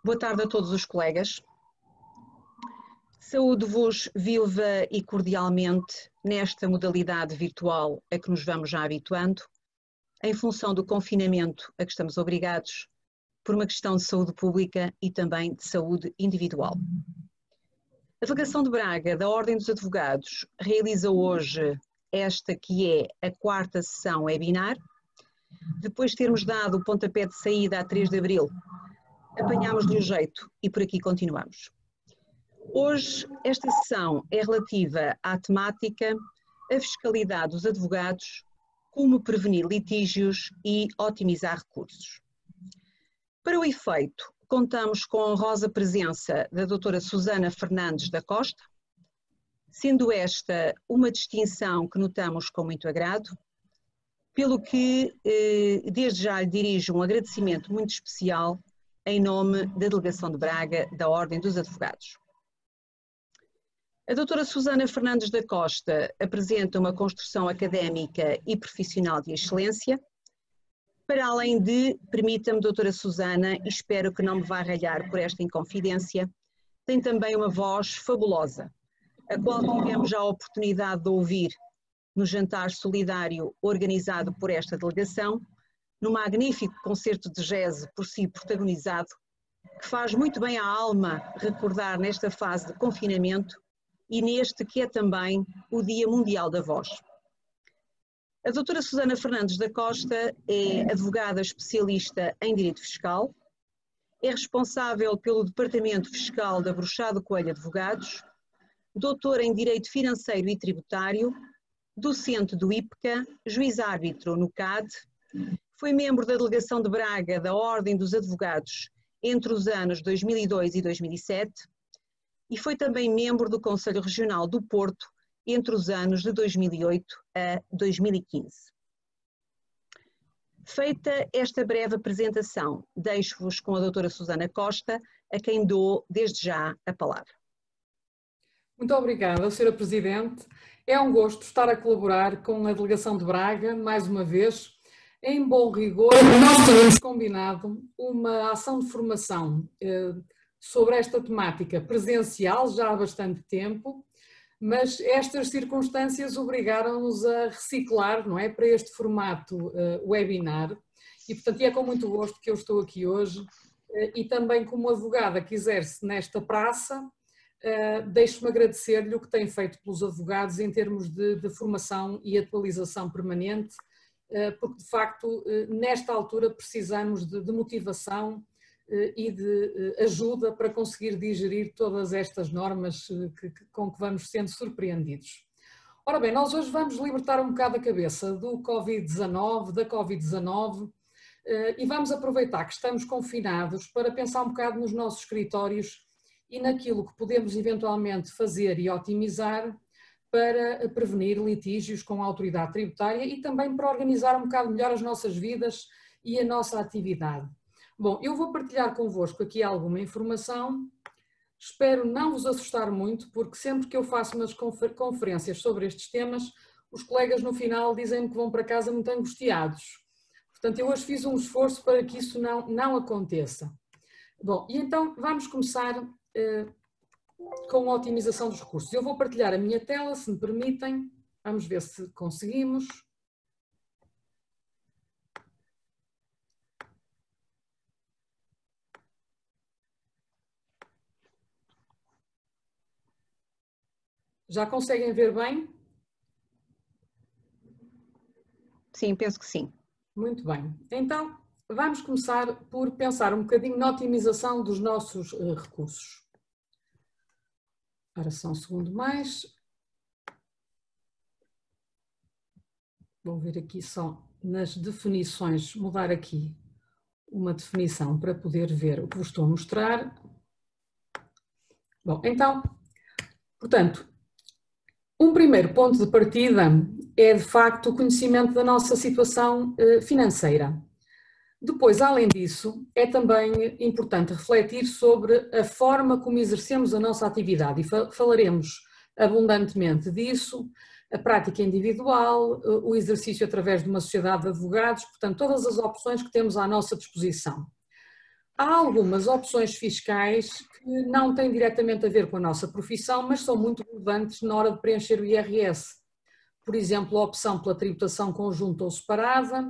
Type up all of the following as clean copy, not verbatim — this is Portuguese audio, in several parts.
Boa tarde a todos os colegas. Saúdo-vos viva e cordialmente nesta modalidade virtual a que nos vamos já habituando, em função do confinamento a que estamos obrigados, por uma questão de saúde pública e também de saúde individual. A Delegação de Braga da Ordem dos Advogados realiza hoje esta que é a quarta sessão webinar. Depois de termos dado o pontapé de saída a 3 de abril, apanhámos-lhe o jeito e por aqui continuamos. Hoje, esta sessão é relativa à temática a fiscalidade dos advogados, como prevenir litígios e otimizar recursos. Para o efeito, contamos com a honrosa presença da doutora Susana Fernandes da Costa, sendo esta uma distinção que notamos com muito agrado, pelo que desde já lhe dirijo um agradecimento muito especial em nome da Delegação de Braga da Ordem dos Advogados. A doutora Susana Fernandes da Costa apresenta uma construção académica e profissional de excelência, para além de, permita-me, doutora Susana, e espero que não me vá ralhar por esta inconfidência, tem também uma voz fabulosa, a qual tivemos já a oportunidade de ouvir no jantar solidário organizado por esta delegação, no magnífico concerto de jazz por si protagonizado, que faz muito bem à alma recordar nesta fase de confinamento e neste que é também o Dia Mundial da Voz. A doutora Susana Fernandes da Costa é advogada especialista em Direito Fiscal, é responsável pelo Departamento Fiscal da Bruxado Coelho Advogados, doutora em Direito Financeiro e Tributário, docente do IPCA, juiz-árbitro no CAD, foi membro da Delegação de Braga da Ordem dos Advogados entre os anos 2002 e 2007 e foi também membro do Conselho Regional do Porto entre os anos de 2008 a 2015. Feita esta breve apresentação, deixo-vos com a doutora Susana Costa, a quem dou desde já a palavra. Muito obrigada, Sra. Presidente. É um gosto estar a colaborar com a Delegação de Braga, mais uma vez. Em bom rigor, nós tínhamos combinado uma ação de formação sobre esta temática presencial já há bastante tempo, mas estas circunstâncias obrigaram-nos a reciclar, não é, para este formato webinar e, portanto, é com muito gosto que eu estou aqui hoje e também como advogada que exerce nesta praça, deixo-me agradecer-lhe o que tem feito pelos advogados em termos de formação e atualização permanente, porque de facto nesta altura precisamos de motivação e de ajuda para conseguir digerir todas estas normas com que vamos sendo surpreendidos. Ora bem, nós hoje vamos libertar um bocado a cabeça do Covid-19, da Covid-19 e vamos aproveitar que estamos confinados para pensar um bocado nos nossos escritórios e naquilo que podemos eventualmente fazer e otimizar para prevenir litígios com a autoridade tributária e também para organizar um bocado melhor as nossas vidas e a nossa atividade. Bom, eu vou partilhar convosco aqui alguma informação, espero não vos assustar muito, porque sempre que eu faço umas conferências sobre estes temas, os colegas no final dizem-me que vão para casa muito angustiados. Portanto, eu hoje fiz um esforço para que isso não aconteça. Bom, e então vamos começar com a otimização dos recursos. Eu vou partilhar a minha tela, se me permitem, vamos ver se conseguimos. Já conseguem ver bem? Sim, penso que sim. Muito bem. Então, vamos começar por pensar um bocadinho na otimização dos nossos recursos. Ora, só um segundo mais. Vou ver aqui só nas definições, mudar aqui uma definição para poder ver o que vos estou a mostrar. Bom, então, portanto, um primeiro ponto de partida é, de facto, o conhecimento da nossa situação financeira. Depois, além disso, é também importante refletir sobre a forma como exercemos a nossa atividade e falaremos abundantemente disso, a prática individual, o exercício através de uma sociedade de advogados, portanto, todas as opções que temos à nossa disposição. há algumas opções fiscais que não têm diretamente a ver com a nossa profissão, mas são muito relevantes na hora de preencher o IRS. Por exemplo, a opção pela tributação conjunta ou separada,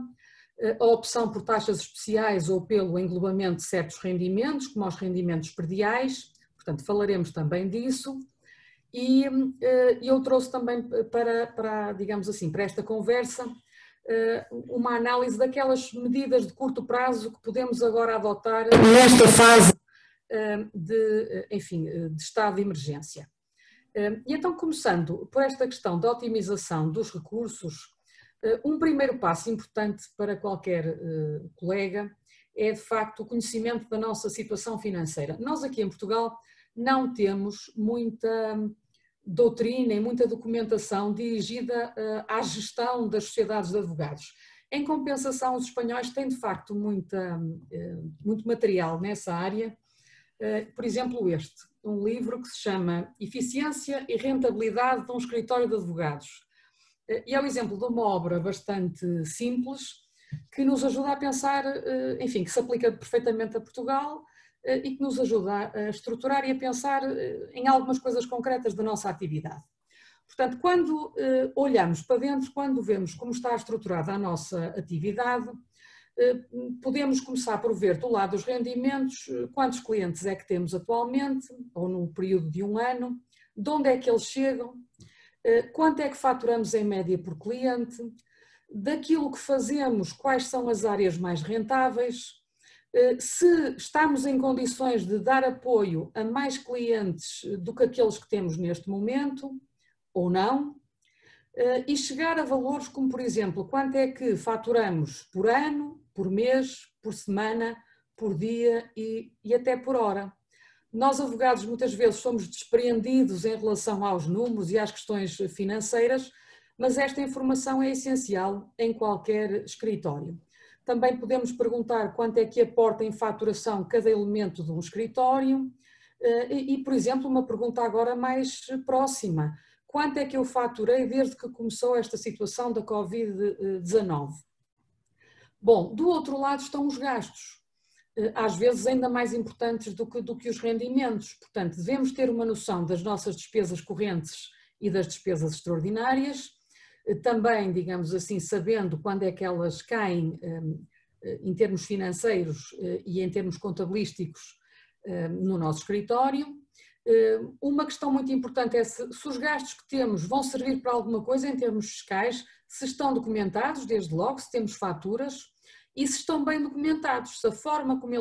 a opção por taxas especiais ou pelo englobamento de certos rendimentos, como os rendimentos prediais, portanto falaremos também disso. E eu trouxe também para, digamos assim, para esta conversa, uma análise daquelas medidas de curto prazo que podemos agora adotar nesta fase de estado de emergência. E então, começando por esta questão da otimização dos recursos, um primeiro passo importante para qualquer colega é, de facto, o conhecimento da nossa situação financeira. Nós aqui em Portugal não temos muita doutrina e muita documentação dirigida à gestão das sociedades de advogados. Em compensação, os espanhóis têm, de facto, muito material nessa área. Por exemplo, um livro que se chama Eficiência e Rentabilidade de um Escritório de Advogados. E é o exemplo de uma obra bastante simples que nos ajuda a pensar, enfim, que se aplica perfeitamente a Portugal e que nos ajuda a estruturar e a pensar em algumas coisas concretas da nossa atividade. Portanto, quando olhamos para dentro, quando vemos como está estruturada a nossa atividade, podemos começar por ver do lado dos rendimentos quantos clientes é que temos atualmente, ou num período de um ano, de onde é que eles chegam, quanto é que faturamos em média por cliente, daquilo que fazemos, quais são as áreas mais rentáveis, se estamos em condições de dar apoio a mais clientes do que aqueles que temos neste momento, ou não, e chegar a valores como, por exemplo, quanto é que faturamos por ano, por mês, por semana, por dia e até por hora. Nós, advogados, muitas vezes somos despreendidos em relação aos números e às questões financeiras, mas esta informação é essencial em qualquer escritório. Também podemos perguntar quanto é que aporta em faturação cada elemento de um escritório e, por exemplo, uma pergunta agora mais próxima. Quanto é que eu faturei desde que começou esta situação da Covid-19? Bom, do outro lado estão os gastos, às vezes ainda mais importantes do que os rendimentos. Portanto, devemos ter uma noção das nossas despesas correntes e das despesas extraordinárias, também, digamos assim, sabendo quando é que elas caem em termos financeiros e em termos contabilísticos no nosso escritório. Uma questão muito importante é se os gastos que temos vão servir para alguma coisa em termos fiscais, se estão documentados, desde logo, se temos faturas e se estão bem documentados, se a forma como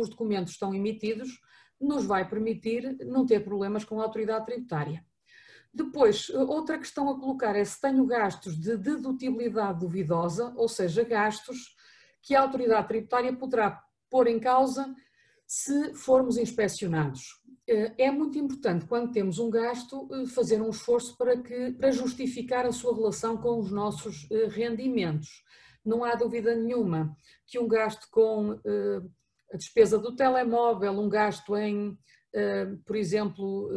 os documentos estão emitidos nos vai permitir não ter problemas com a autoridade tributária. Depois, outra questão a colocar é se tenho gastos de dedutibilidade duvidosa, ou seja, gastos que a autoridade tributária poderá pôr em causa se formos inspecionados. É muito importante, quando temos um gasto, fazer um esforço para justificar a sua relação com os nossos rendimentos. Não há dúvida nenhuma que um gasto com a despesa do telemóvel, um gasto em, por exemplo,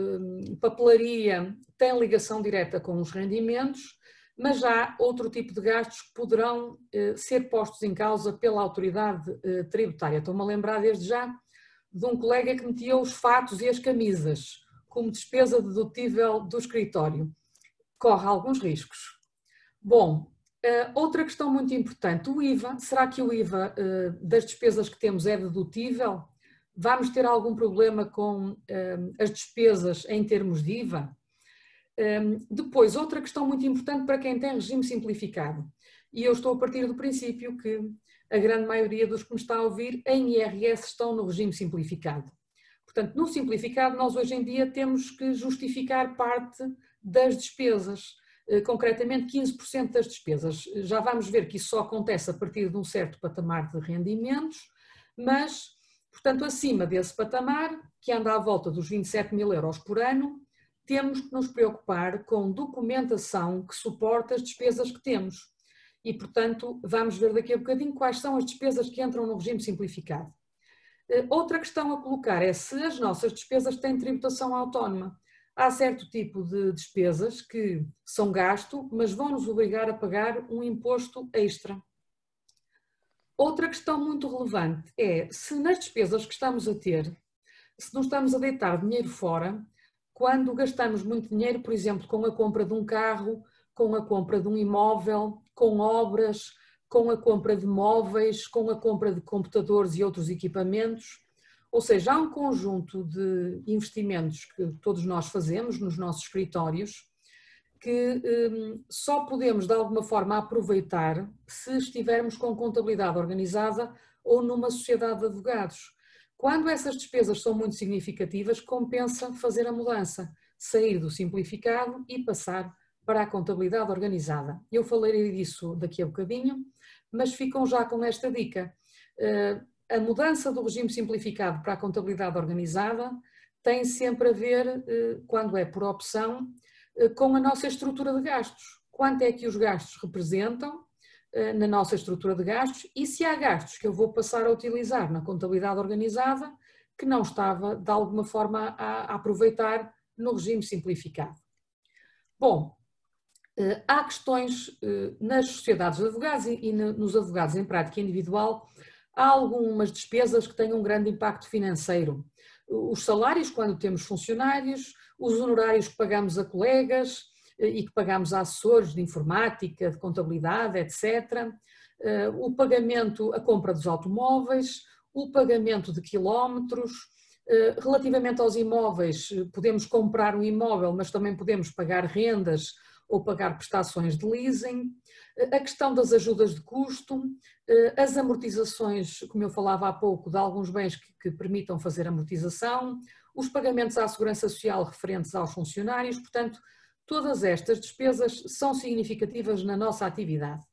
papelaria, tem ligação direta com os rendimentos, mas há outro tipo de gastos que poderão ser postos em causa pela autoridade tributária. Estou-me a lembrar desde já de um colega que metia os fatos e as camisas como despesa dedutível do escritório. Corre alguns riscos. Bom, outra questão muito importante, o IVA. Será que o IVA das despesas que temos é dedutível? Vamos ter algum problema com as despesas em termos de IVA? Depois, outra questão muito importante para quem tem regime simplificado. E eu estou a partir do princípio que a grande maioria dos que me está a ouvir em IRS estão no regime simplificado. Portanto, no simplificado, nós hoje em dia temos que justificar parte das despesas, concretamente 15% das despesas. Já vamos ver que isso só acontece a partir de um certo patamar de rendimentos, mas, portanto, acima desse patamar, que anda à volta dos 27.000 euros por ano, temos que nos preocupar com documentação que suporta as despesas que temos. E, portanto, vamos ver daqui a bocadinho quais são as despesas que entram no regime simplificado. Outra questão a colocar é se as nossas despesas têm tributação autónoma. Há certo tipo de despesas que são gasto, mas vão nos obrigar a pagar um imposto extra. Outra questão muito relevante é se nas despesas que estamos a ter, se não estamos a deitar dinheiro fora, quando gastamos muito dinheiro, por exemplo, com a compra de um carro, com a compra de um imóvel, com obras, com a compra de móveis, com a compra de computadores e outros equipamentos. Ou seja, há um conjunto de investimentos que todos nós fazemos nos nossos escritórios que só podemos de alguma forma aproveitar se estivermos com contabilidade organizada ou numa sociedade de advogados. Quando essas despesas são muito significativas, compensa fazer a mudança, sair do simplificado e passar para a contabilidade organizada. Eu falarei disso daqui a bocadinho, mas ficam já com esta dica. A mudança do regime simplificado para a contabilidade organizada tem sempre a ver, quando é por opção, com a nossa estrutura de gastos. Quanto é que os gastos representam na nossa estrutura de gastos e se há gastos que eu vou passar a utilizar na contabilidade organizada que não estava de alguma forma a aproveitar no regime simplificado. Bom, há questões nas sociedades de advogados e nos advogados em prática individual, há algumas despesas que têm um grande impacto financeiro. Os salários quando temos funcionários, os honorários que pagamos a colegas e que pagamos a assessores de informática, de contabilidade, etc. O pagamento, a compra dos automóveis, o pagamento de quilómetros. Relativamente aos imóveis, podemos comprar um imóvel, mas também podemos pagar rendas ou pagar prestações de leasing. A questão das ajudas de custo, as amortizações, como eu falava há pouco, de alguns bens que permitam fazer amortização, os pagamentos à segurança social referentes aos funcionários, portanto, todas estas despesas são significativas na nossa atividade.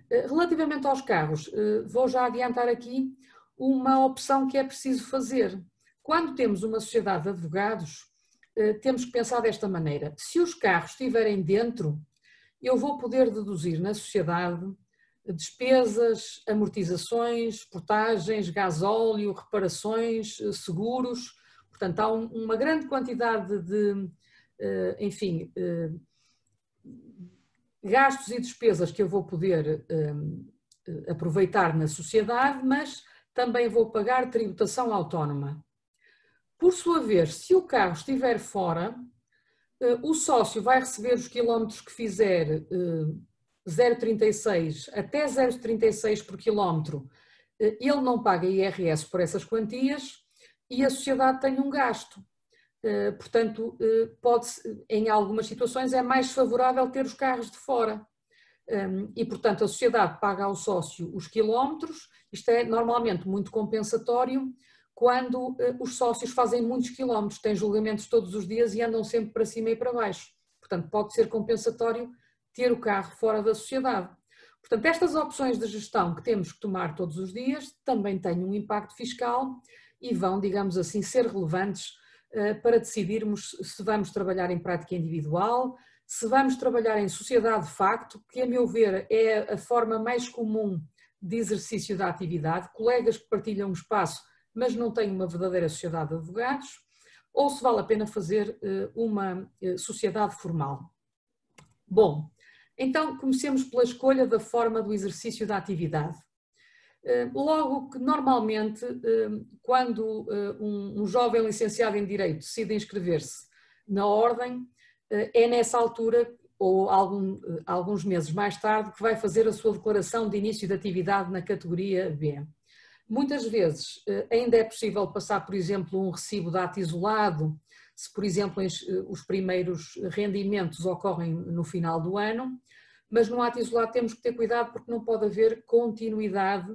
Relativamente aos carros, vou já adiantar aqui uma opção que é preciso fazer. Quando temos uma sociedade de advogados, temos que pensar desta maneira. Se os carros estiverem dentro, eu vou poder deduzir na sociedade despesas, amortizações, portagens, gasóleo, reparações, seguros. Portanto, há uma grande quantidade de, enfim, gastos e despesas que eu vou poder aproveitar na sociedade, mas também vou pagar tributação autónoma. Por sua vez, se o carro estiver fora, o sócio vai receber os quilómetros que fizer 0,36 até 0,36 por quilómetro. Ele não paga IRS por essas quantias e a sociedade tem um gasto. Portanto, em algumas situações é mais favorável ter os carros de fora. E, portanto, a sociedade paga ao sócio os quilómetros. Isto é normalmente muito compensatório quando os sócios fazem muitos quilómetros, têm julgamentos todos os dias e andam sempre para cima e para baixo. Portanto, pode ser compensatório ter o carro fora da sociedade. Portanto, estas opções de gestão que temos que tomar todos os dias também têm um impacto fiscal e vão, digamos assim, ser relevantes para decidirmos se vamos trabalhar em prática individual, se vamos trabalhar em sociedade de facto, que a meu ver é a forma mais comum de exercício da atividade, colegas que partilham um espaço mas não têm uma verdadeira sociedade de advogados, ou se vale a pena fazer uma sociedade formal. Bom, então comecemos pela escolha da forma do exercício da atividade. Logo que normalmente, quando um jovem licenciado em Direito decide inscrever-se na ordem, é nessa altura, ou alguns meses mais tarde, que vai fazer a sua declaração de início de atividade na categoria B. Muitas vezes ainda é possível passar, por exemplo, um recibo de ato isolado, se, por exemplo, os primeiros rendimentos ocorrem no final do ano, mas no ato isolado temos que ter cuidado porque não pode haver continuidade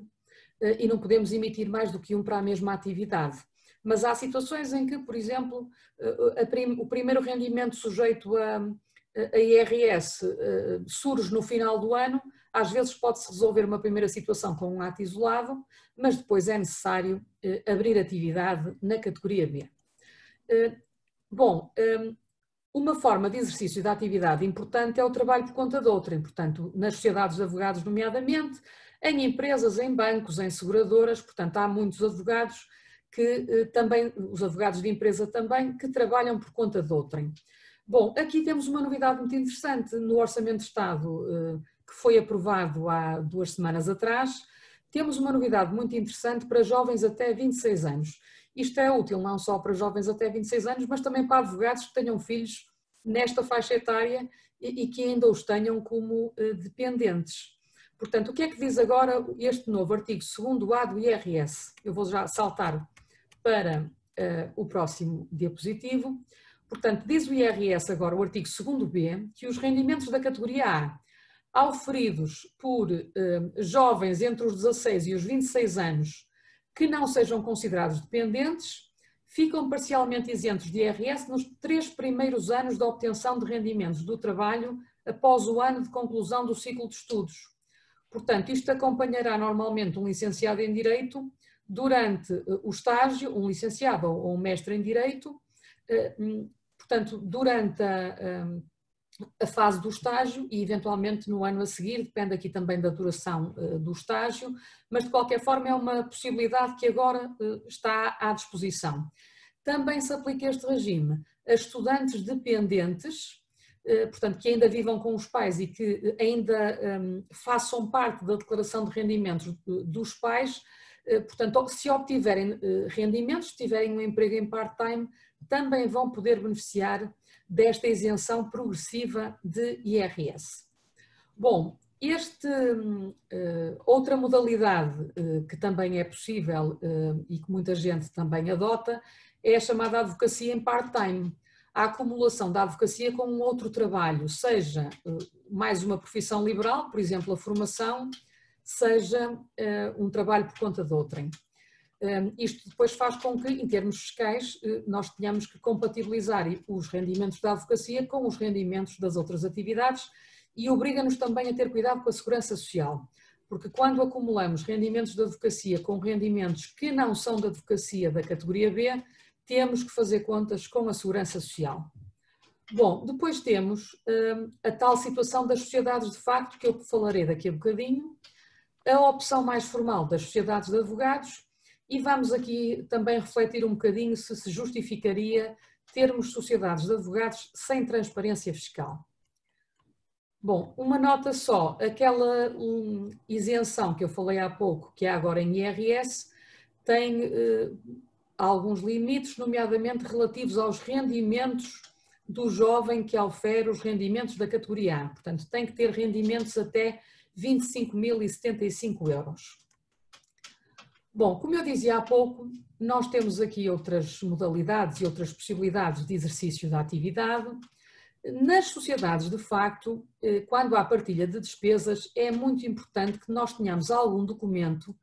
e não podemos emitir mais do que um para a mesma atividade. Mas há situações em que, por exemplo, o primeiro rendimento sujeito a IRS surge no final do ano, às vezes pode-se resolver uma primeira situação com um ato isolado, mas depois é necessário abrir atividade na categoria B. Bom, uma forma de exercício da atividade importante é o trabalho por conta de outrem, portanto, nas sociedades de advogados nomeadamente, em empresas, em bancos, em seguradoras, portanto, há muitos advogados que também, os advogados de empresa também, que trabalham por conta de outrem. Bom, aqui temos uma novidade muito interessante no Orçamento de Estado que foi aprovado há 2 semanas atrás. temos uma novidade muito interessante para jovens até 26 anos. Isto é útil não só para jovens até 26 anos, mas também para advogados que tenham filhos nesta faixa etária e que ainda os tenham como dependentes. Portanto, o que é que diz agora este novo artigo 2º-A do IRS? Eu vou já saltar para o próximo diapositivo. Portanto, diz o IRS agora, o artigo 2º-B, que os rendimentos da categoria A, auferidos por jovens entre os 16 e os 26 anos que não sejam considerados dependentes, ficam parcialmente isentos de IRS nos 3 primeiros anos da obtenção de rendimentos do trabalho após o ano de conclusão do ciclo de estudos. Portanto, isto acompanhará normalmente um licenciado em Direito durante o estágio, um licenciado ou um mestre em Direito, portanto, durante a fase do estágio e eventualmente no ano a seguir, depende aqui também da duração do estágio, mas de qualquer forma é uma possibilidade que agora está à disposição. Também se aplica este regime a estudantes dependentes, portanto que ainda vivam com os pais e que ainda façam parte da declaração de rendimentos dos pais, portanto se obtiverem rendimentos, se tiverem um emprego em part-time, também vão poder beneficiar desta isenção progressiva de IRS. Bom, outra modalidade que também é possível e que muita gente também adota é a chamada advocacia em part-time. A acumulação da advocacia com um outro trabalho, seja mais uma profissão liberal, por exemplo, a formação, seja um trabalho por conta de outrem. Isto depois faz com que, em termos fiscais, nós tenhamos que compatibilizar os rendimentos da advocacia com os rendimentos das outras atividades e obriga-nos também a ter cuidado com a segurança social, porque quando acumulamos rendimentos da advocacia com rendimentos que não são da advocacia da categoria B, temos que fazer contas com a segurança social. Bom, depois temos a tal situação das sociedades de facto, que eu falarei daqui a bocadinho, a opção mais formal das sociedades de advogados. E vamos aqui também refletir um bocadinho se justificaria termos sociedades de advogados sem transparência fiscal. Bom, uma nota só, aquela isenção que eu falei há pouco, que há agora em IRS, tem alguns limites, nomeadamente relativos aos rendimentos do jovem que aufere os rendimentos da categoria A. Portanto, tem que ter rendimentos até 25.075 euros. Bom, como eu dizia há pouco, nós temos aqui outras modalidades e outras possibilidades de exercício da atividade. Nas sociedades, de facto, quando há partilha de despesas, é muito importante que nós tenhamos algum documento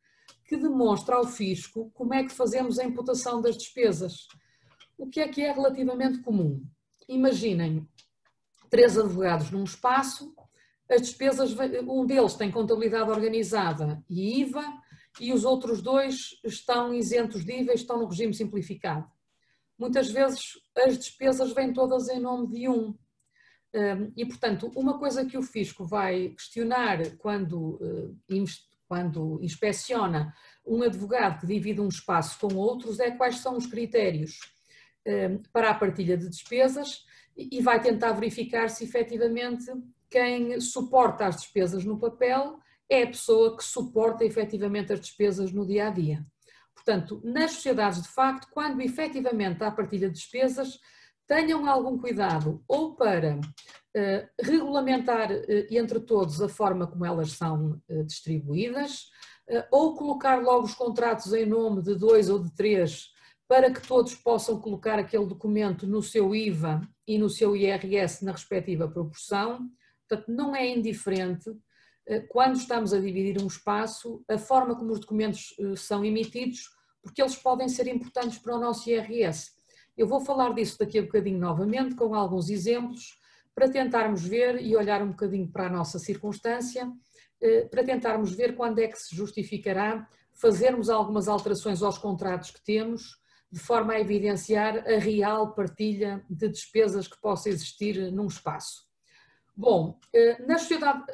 que demonstre ao fisco como é que fazemos a imputação das despesas. O que é relativamente comum? Imaginem 3 advogados num espaço, as despesas, um deles tem contabilidade organizada e IVA, e os outros 2 estão isentos de IVA e estão no regime simplificado. Muitas vezes as despesas vêm todas em nome de um. E, portanto, uma coisa que o fisco vai questionar quando inspeciona um advogado que divide um espaço com outros é quais são os critérios para a partilha de despesas e vai tentar verificar se efetivamente quem suporta as despesas no papel é a pessoa que suporta efetivamente as despesas no dia a dia. Portanto, nas sociedades de facto, quando efetivamente há partilha de despesas, tenham algum cuidado ou para regulamentar entre todos a forma como elas são distribuídas, ou colocar logo os contratos em nome de 2 ou de 3 para que todos possam colocar aquele documento no seu IVA e no seu IRS na respectiva proporção. Portanto, não é indiferente quando estamos a dividir um espaço, a forma como os documentos são emitidos, porque eles podem ser importantes para o nosso IRS. Eu vou falar disso daqui a bocadinho novamente, com alguns exemplos, para tentarmos ver e olhar um bocadinho para a nossa circunstância, para tentarmos ver quando é que se justificará fazermos algumas alterações aos contratos que temos, de forma a evidenciar a real partilha de despesas que possa existir num espaço. Bom,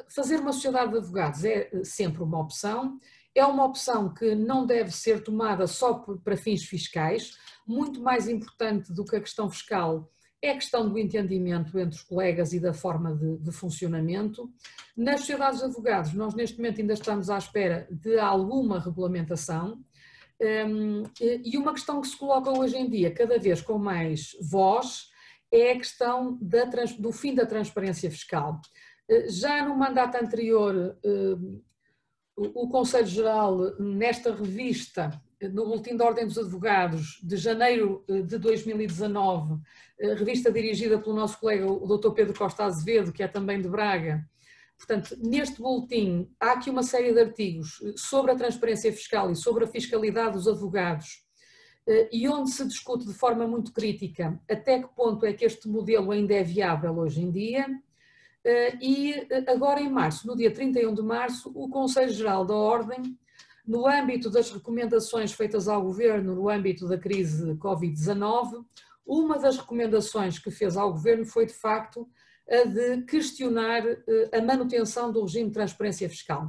fazer uma sociedade de advogados é sempre uma opção. É uma opção que não deve ser tomada só para fins fiscais. Muito mais importante do que a questão fiscal é a questão do entendimento entre os colegas e da forma de funcionamento. Nas sociedades de advogados, nós neste momento ainda estamos à espera de alguma regulamentação, e uma questão que se coloca hoje em dia, cada vez com mais voz, é a questão do fim da transparência fiscal. Já no mandato anterior, o Conselho Geral, nesta revista, no Boletim de Ordem dos Advogados, de janeiro de 2019, revista dirigida pelo nosso colega, o Dr. Pedro Costa Azevedo, que é também de Braga. Portanto, neste boletim há aqui uma série de artigos sobre a transparência fiscal e sobre a fiscalidade dos advogados, e onde se discute de forma muito crítica até que ponto é que este modelo ainda é viável hoje em dia. E agora em março, no dia 31 de março, o Conselho Geral da Ordem, no âmbito das recomendações feitas ao Governo no âmbito da crise Covid-19, uma das recomendações que fez ao Governo foi de facto a de questionar a manutenção do regime de transparência fiscal.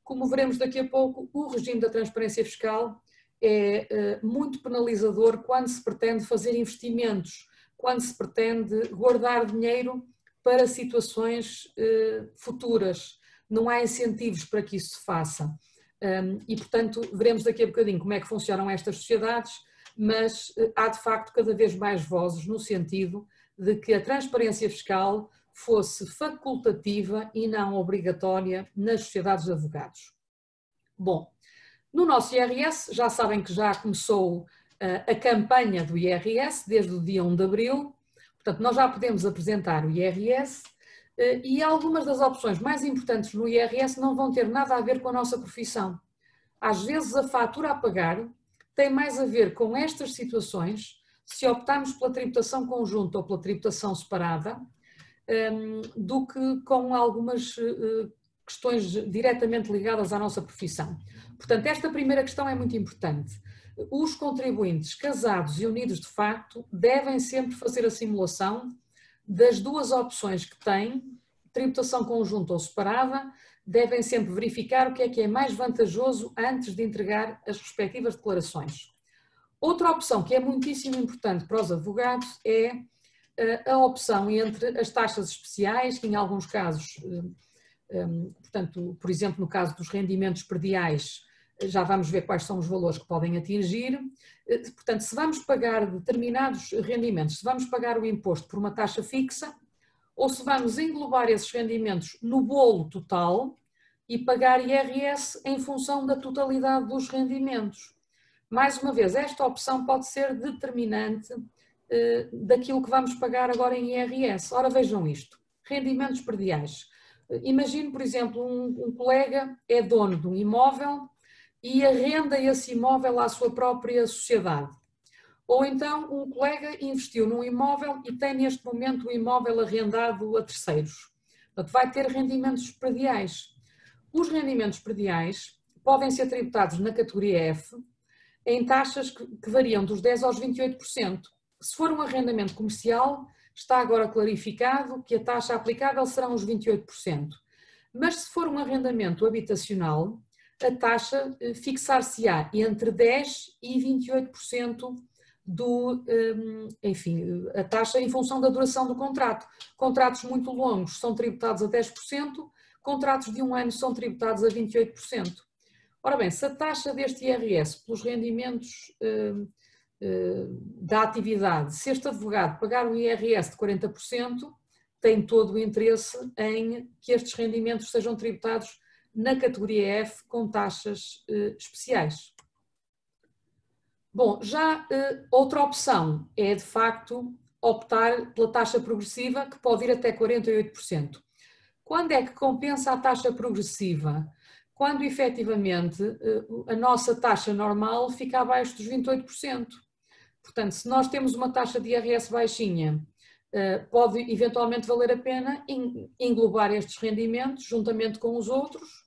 Como veremos daqui a pouco, o regime da transparência fiscal é muito penalizador quando se pretende fazer investimentos, quando se pretende guardar dinheiro para situações futuras. Não há incentivos para que isso se faça. E, portanto, veremos daqui a bocadinho como é que funcionam estas sociedades, mas há de facto cada vez mais vozes no sentido de que a transparência fiscal fosse facultativa e não obrigatória nas sociedades de advogados. Bom, no nosso IRS, já sabem que já começou a campanha do IRS desde o dia 1 de abril, portanto nós já podemos apresentar o IRS e algumas das opções mais importantes no IRS não vão ter nada a ver com a nossa profissão. Às vezes a fatura a pagar tem mais a ver com estas situações, se optarmos pela tributação conjunta ou pela tributação separada, do que com algumas questões diretamente ligadas à nossa profissão. Portanto, esta primeira questão é muito importante. Os contribuintes casados e unidos de facto devem sempre fazer a simulação das duas opções que têm, tributação conjunta ou separada, devem sempre verificar o que é mais vantajoso antes de entregar as respectivas declarações. Outra opção que é muitíssimo importante para os advogados é a opção entre as taxas especiais, que em alguns casos, portanto, por exemplo, no caso dos rendimentos perdiais, já vamos ver quais são os valores que podem atingir. Portanto, se vamos pagar determinados rendimentos, se vamos pagar o imposto por uma taxa fixa, ou se vamos englobar esses rendimentos no bolo total e pagar IRS em função da totalidade dos rendimentos. Mais uma vez, esta opção pode ser determinante daquilo que vamos pagar agora em IRS. Ora, vejam isto, rendimentos perdiais. Imagine, por exemplo, um colega é dono de um imóvel e arrenda esse imóvel à sua própria sociedade. Ou então um colega investiu num imóvel e tem neste momento o imóvel arrendado a terceiros. Portanto, vai ter rendimentos perdiais. Os rendimentos perdiais podem ser tributados na categoria F em taxas que variam dos 10% aos 28%. Se for um arrendamento comercial, está agora clarificado que a taxa aplicável serão os 28%. Mas se for um arrendamento habitacional, a taxa fixar-se-á entre 10% e 28% a taxa em função da duração do contrato. Contratos muito longos são tributados a 10%, contratos de 1 ano são tributados a 28%. Ora bem, se a taxa deste IRS pelos rendimentos da atividade, se este advogado pagar um IRS de 40%, tem todo o interesse em que estes rendimentos sejam tributados na categoria F com taxas especiais. Bom, já outra opção é de facto optar pela taxa progressiva, que pode ir até 48%. Quando é que compensa a taxa progressiva? Quando efetivamente a nossa taxa normal fica abaixo dos 28%. Portanto, se nós temos uma taxa de IRS baixinha, pode eventualmente valer a pena englobar estes rendimentos juntamente com os outros.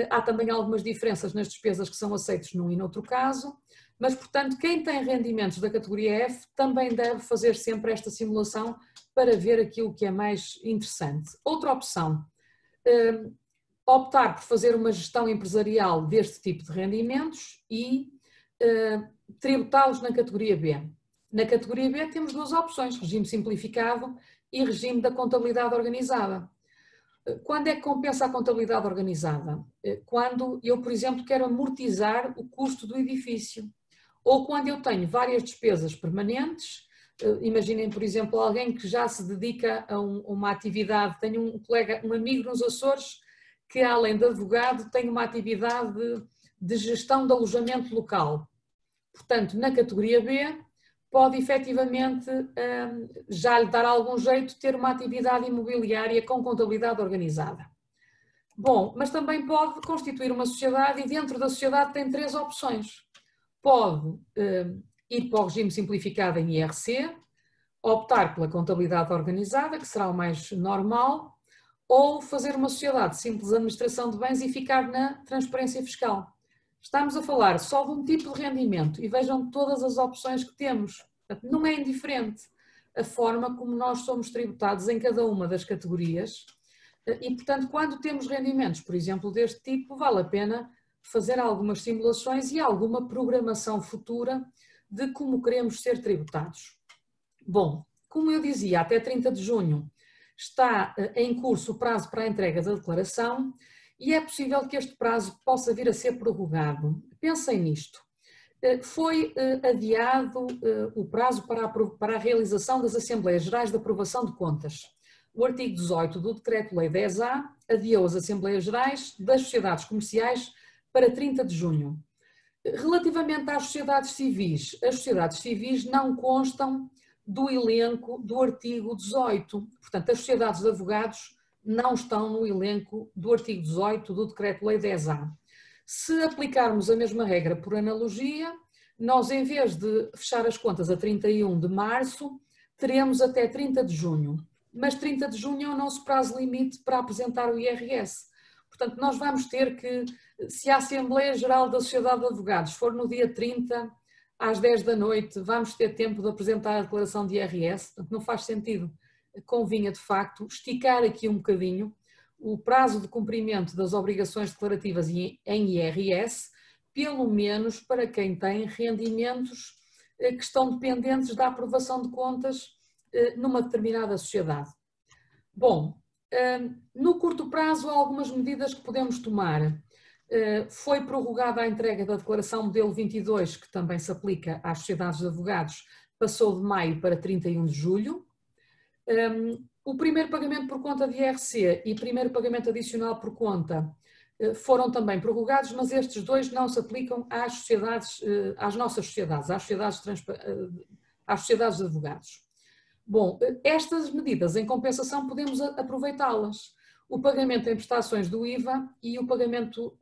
Há também algumas diferenças nas despesas que são aceitas num e noutro caso, mas, portanto, quem tem rendimentos da categoria F também deve fazer sempre esta simulação para ver aquilo que é mais interessante. Outra opção, optar por fazer uma gestão empresarial deste tipo de rendimentos e tributá-los na categoria B. Na categoria B temos duas opções, regime simplificado e regime da contabilidade organizada. Quando é que compensa a contabilidade organizada? Quando eu, por exemplo, quero amortizar o custo do edifício, ou quando eu tenho várias despesas permanentes. Imaginem, por exemplo, alguém que já se dedica a uma atividade, tenho um colega, um amigo nos Açores, que além de advogado tem uma atividade de gestão de alojamento local. Portanto, na categoria B, pode efetivamente já lhe dar algum jeito ter uma atividade imobiliária com contabilidade organizada. Bom, mas também pode constituir uma sociedade e dentro da sociedade tem três opções. Pode ir para o regime simplificado em IRC, optar pela contabilidade organizada, que será o mais normal, ou fazer uma sociedade de simples administração de bens e ficar na transparência fiscal. Estamos a falar só de um tipo de rendimento e vejam todas as opções que temos. Não é indiferente a forma como nós somos tributados em cada uma das categorias e, portanto, quando temos rendimentos, por exemplo, deste tipo, vale a pena fazer algumas simulações e alguma programação futura de como queremos ser tributados. Bom, como eu dizia, até 30 de junho está em curso o prazo para a entrega da declaração e é possível que este prazo possa vir a ser prorrogado. Pensem nisto. Foi adiado o prazo para a realização das Assembleias Gerais de Aprovação de Contas. O artigo 18 do Decreto-Lei 10A adiou as Assembleias Gerais das Sociedades Comerciais para 30 de junho. Relativamente às sociedades civis, as sociedades civis não constam do elenco do artigo 18. Portanto, as sociedades de advogados não estão no elenco do artigo 18 do Decreto-Lei 10A. Se aplicarmos a mesma regra por analogia, nós, em vez de fechar as contas a 31 de março, teremos até 30 de junho. Mas 30 de junho é o nosso prazo limite para apresentar o IRS. Portanto, nós vamos ter que, se a Assembleia Geral da Sociedade de Advogados for no dia 30, às 10 da noite, vamos ter tempo de apresentar a declaração de IRS. Portanto, não faz sentido. Convinha, de facto, esticar aqui um bocadinho o prazo de cumprimento das obrigações declarativas em IRS, pelo menos para quem tem rendimentos que estão dependentes da aprovação de contas numa determinada sociedade. Bom, no curto prazo há algumas medidas que podemos tomar. Foi prorrogada a entrega da declaração modelo 22, que também se aplica às sociedades de advogados, passou de maio para 31 de julho. O primeiro pagamento por conta de IRC e primeiro pagamento adicional por conta foram também prorrogados, mas estes dois não se aplicam às sociedades, às nossas sociedades, às sociedades de advogados. Bom, estas medidas em compensação podemos aproveitá-las. O pagamento em prestações do IVA e o pagamento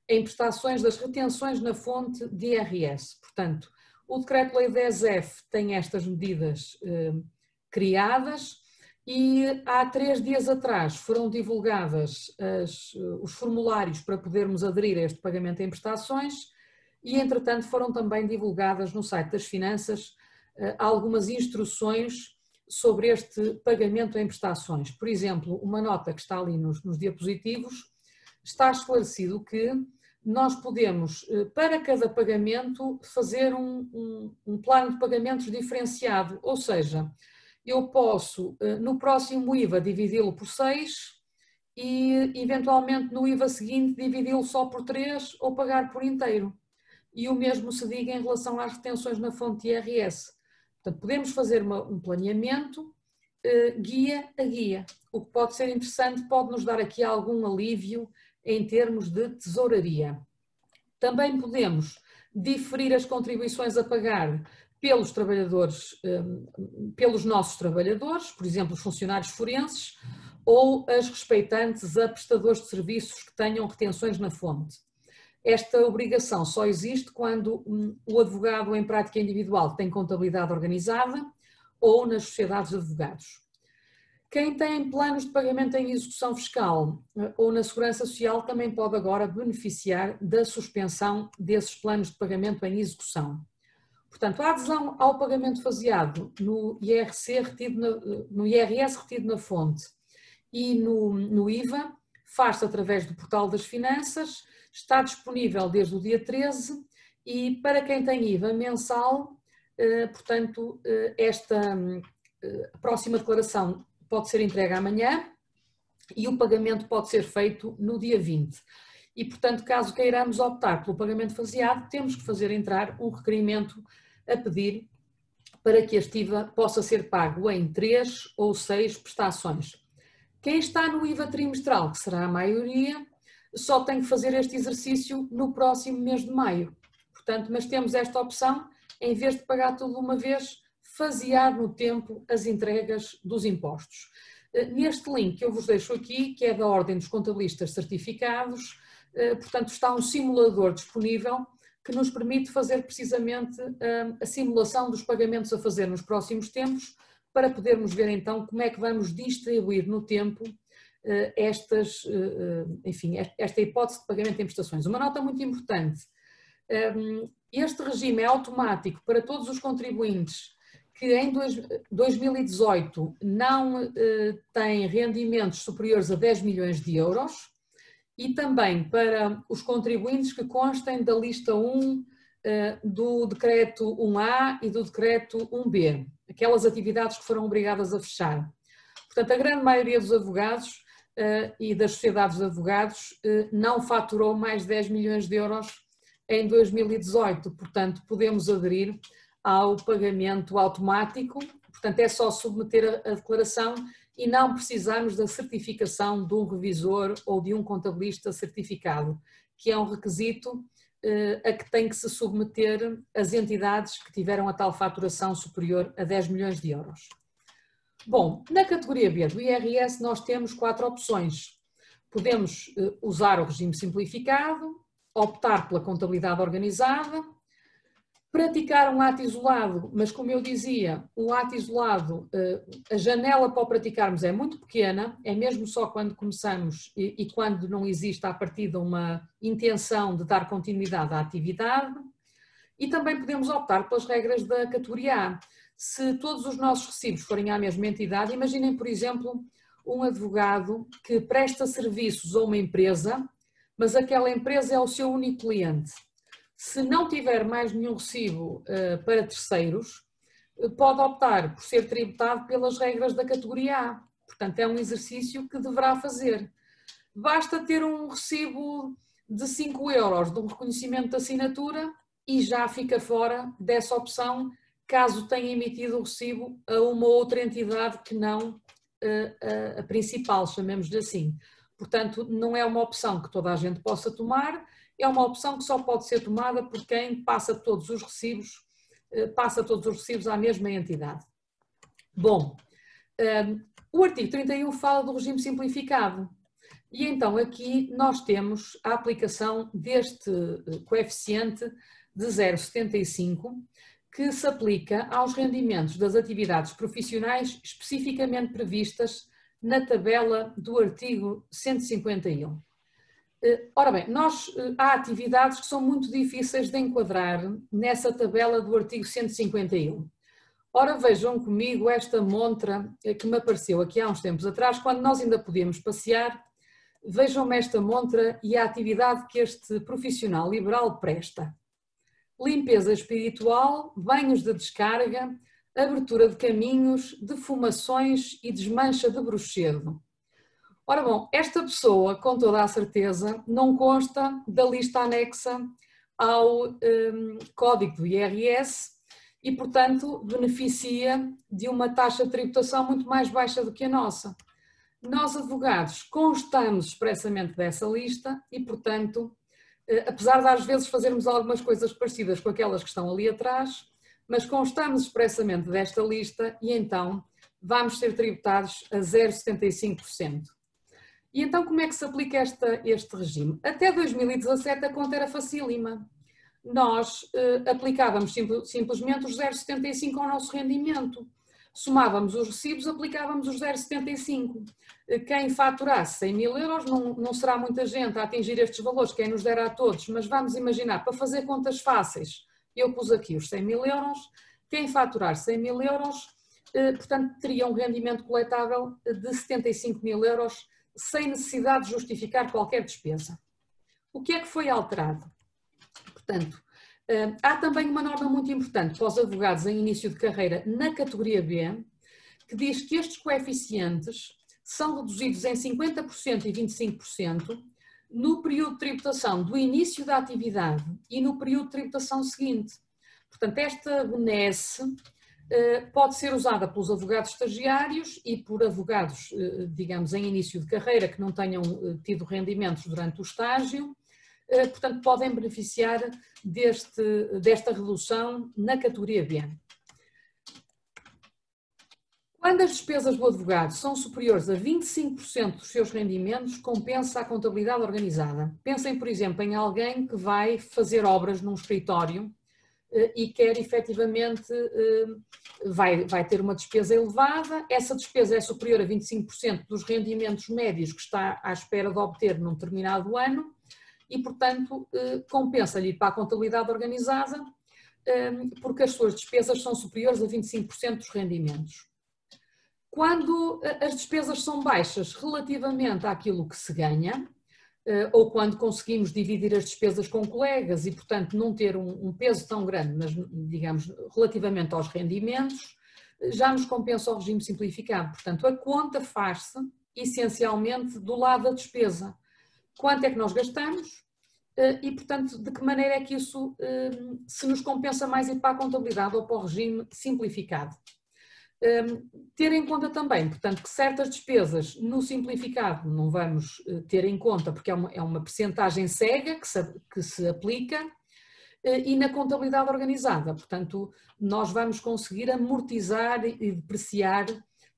em prestações das retenções na fonte de IRS. Portanto, o Decreto-Lei 10F tem estas medidas criadas e há 3 dias atrás foram divulgadas os formulários para podermos aderir a este pagamento em prestações e, entretanto, foram também divulgadas no site das Finanças algumas instruções sobre este pagamento em prestações. Por exemplo, uma nota que está ali nos diapositivos, está esclarecido que nós podemos, para cada pagamento, fazer um plano de pagamentos diferenciado, ou seja, eu posso, no próximo IVA, dividi-lo por 6 e, eventualmente, no IVA seguinte, dividi-lo só por 3 ou pagar por inteiro. E o mesmo se diga em relação às retenções na fonte de IRS. Portanto, podemos fazer um planeamento guia a guia. O que pode ser interessante, pode nos dar aqui algum alívio em termos de tesouraria. Também podemos diferir as contribuições a pagar pelos trabalhadores, pelos nossos trabalhadores, por exemplo, os funcionários forenses, ou as respeitantes a prestadores de serviços que tenham retenções na fonte. Esta obrigação só existe quando o advogado em prática individual tem contabilidade organizada ou nas sociedades de advogados. Quem tem planos de pagamento em execução fiscal ou na segurança social também pode agora beneficiar da suspensão desses planos de pagamento em execução. Portanto, a adesão ao pagamento faseado no IRS retido na fonte e no IVA faz-se através do portal das Finanças, está disponível desde o dia 13 e para quem tem IVA mensal portanto, esta próxima declaração pode ser entregue amanhã e o pagamento pode ser feito no dia 20. E, portanto, caso queiramos optar pelo pagamento faseado, temos que fazer entrar um requerimento a pedir para que este IVA possa ser pago em 3 ou 6 prestações. Quem está no IVA trimestral, que será a maioria, só tem que fazer este exercício no próximo mês de maio. Portanto, mas temos esta opção, em vez de pagar tudo de uma vez, fasear no tempo as entregas dos impostos. Neste link que eu vos deixo aqui, que é da Ordem dos Contabilistas Certificados, portanto está um simulador disponível que nos permite fazer precisamente a simulação dos pagamentos a fazer nos próximos tempos, para podermos ver então como é que vamos distribuir no tempo esta hipótese de pagamento em prestações. Uma nota muito importante, este regime é automático para todos os contribuintes que em 2018 não têm rendimentos superiores a 10 milhões de euros, e também para os contribuintes que constem da lista 1 do decreto 1A e do decreto 1B, aquelas atividades que foram obrigadas a fechar. Portanto, a grande maioria dos advogados e das sociedades de advogados não faturou mais de 10 milhões de euros em 2018, portanto, podemos aderir ao pagamento automático, portanto, é só submeter a declaração e não precisamos da certificação de um revisor ou de um contabilista certificado, que é um requisito a que tem que se submeter as entidades que tiveram a tal faturação superior a 10 milhões de euros. Bom, na categoria B do IRS nós temos 4 opções. Podemos usar o regime simplificado, optar pela contabilidade organizada, praticar um ato isolado, mas como eu dizia, o ato isolado, a janela para o praticarmos é muito pequena, é mesmo só quando começamos e quando não existe à partida uma intenção de dar continuidade à atividade. E também podemos optar pelas regras da categoria A. Se todos os nossos recibos forem à mesma entidade, imaginem, por exemplo, um advogado que presta serviços a uma empresa, mas aquela empresa é o seu único cliente. Se não tiver mais nenhum recibo para terceiros, pode optar por ser tributado pelas regras da categoria A. Portanto, é um exercício que deverá fazer. Basta ter um recibo de 5 euros de um reconhecimento de assinatura e já fica fora dessa opção, caso tenha emitido o recibo a uma outra entidade que não a principal, chamemos-lhe assim. Portanto, não é uma opção que toda a gente possa tomar, é uma opção que só pode ser tomada por quem passa todos os recibos à mesma entidade. Bom, o artigo 31 fala do regime simplificado e então aqui nós temos a aplicação deste coeficiente de 0,75 que se aplica aos rendimentos das atividades profissionais especificamente previstas na tabela do artigo 151. Ora bem, há atividades que são muito difíceis de enquadrar nessa tabela do artigo 151. Ora, vejam comigo esta montra que me apareceu aqui há uns tempos atrás, quando nós ainda podíamos passear. Vejam-me esta montra e a atividade que este profissional liberal presta. Limpeza espiritual, banhos de descarga, abertura de caminhos, defumações e desmancha de bruxedo. Ora bom, esta pessoa, com toda a certeza, não consta da lista anexa ao código do IRS e, portanto, beneficia de uma taxa de tributação muito mais baixa do que a nossa. Nós, advogados, constamos expressamente dessa lista e, portanto, apesar de às vezes fazermos algumas coisas parecidas com aquelas que estão ali atrás, mas constamos expressamente desta lista e então vamos ser tributados a 0,75%. E então como é que se aplica este regime? Até 2017 a conta era facílima. Nós aplicávamos simplesmente os 0,75 ao nosso rendimento. Somávamos os recibos, aplicávamos os 0,75. Quem faturasse 100 mil euros, não será muita gente a atingir estes valores, quem nos dera a todos, mas vamos imaginar, para fazer contas fáceis, eu pus aqui os 100 mil euros, quem faturar 100 mil euros, portanto, teria um rendimento coletável de 75 mil euros, sem necessidade de justificar qualquer despesa. O que é que foi alterado? Portanto, Há também uma norma muito importante para os advogados em início de carreira na categoria B, que diz que estes coeficientes são reduzidos em 50% e 25% no período de tributação do início da atividade e no período de tributação seguinte. Portanto, esta benesse pode ser usada pelos advogados estagiários e por advogados, digamos, em início de carreira que não tenham tido rendimentos durante o estágio. Portanto, podem beneficiar desta redução na categoria B. Quando as despesas do advogado são superiores a 25% dos seus rendimentos, compensa a contabilidade organizada. Pensem, por exemplo, em alguém que vai fazer obras num escritório e quer efetivamente, vai ter uma despesa elevada, essa despesa é superior a 25% dos rendimentos médios que está à espera de obter num determinado ano e, portanto, compensa-lhe ir para a contabilidade organizada porque as suas despesas são superiores a 25% dos rendimentos. Quando as despesas são baixas relativamente àquilo que se ganha, ou quando conseguimos dividir as despesas com colegas e, portanto, não ter um peso tão grande, mas, digamos, relativamente aos rendimentos, já nos compensa o regime simplificado. Portanto, a conta faz-se essencialmente do lado da despesa. Quanto é que nós gastamos e, portanto, de que maneira é que isso se nos compensa mais ir para a contabilidade ou para o regime simplificado. Ter em conta também, portanto, que certas despesas no simplificado não vamos ter em conta porque é uma percentagem cega que se aplica e na contabilidade organizada, portanto, nós vamos conseguir amortizar e depreciar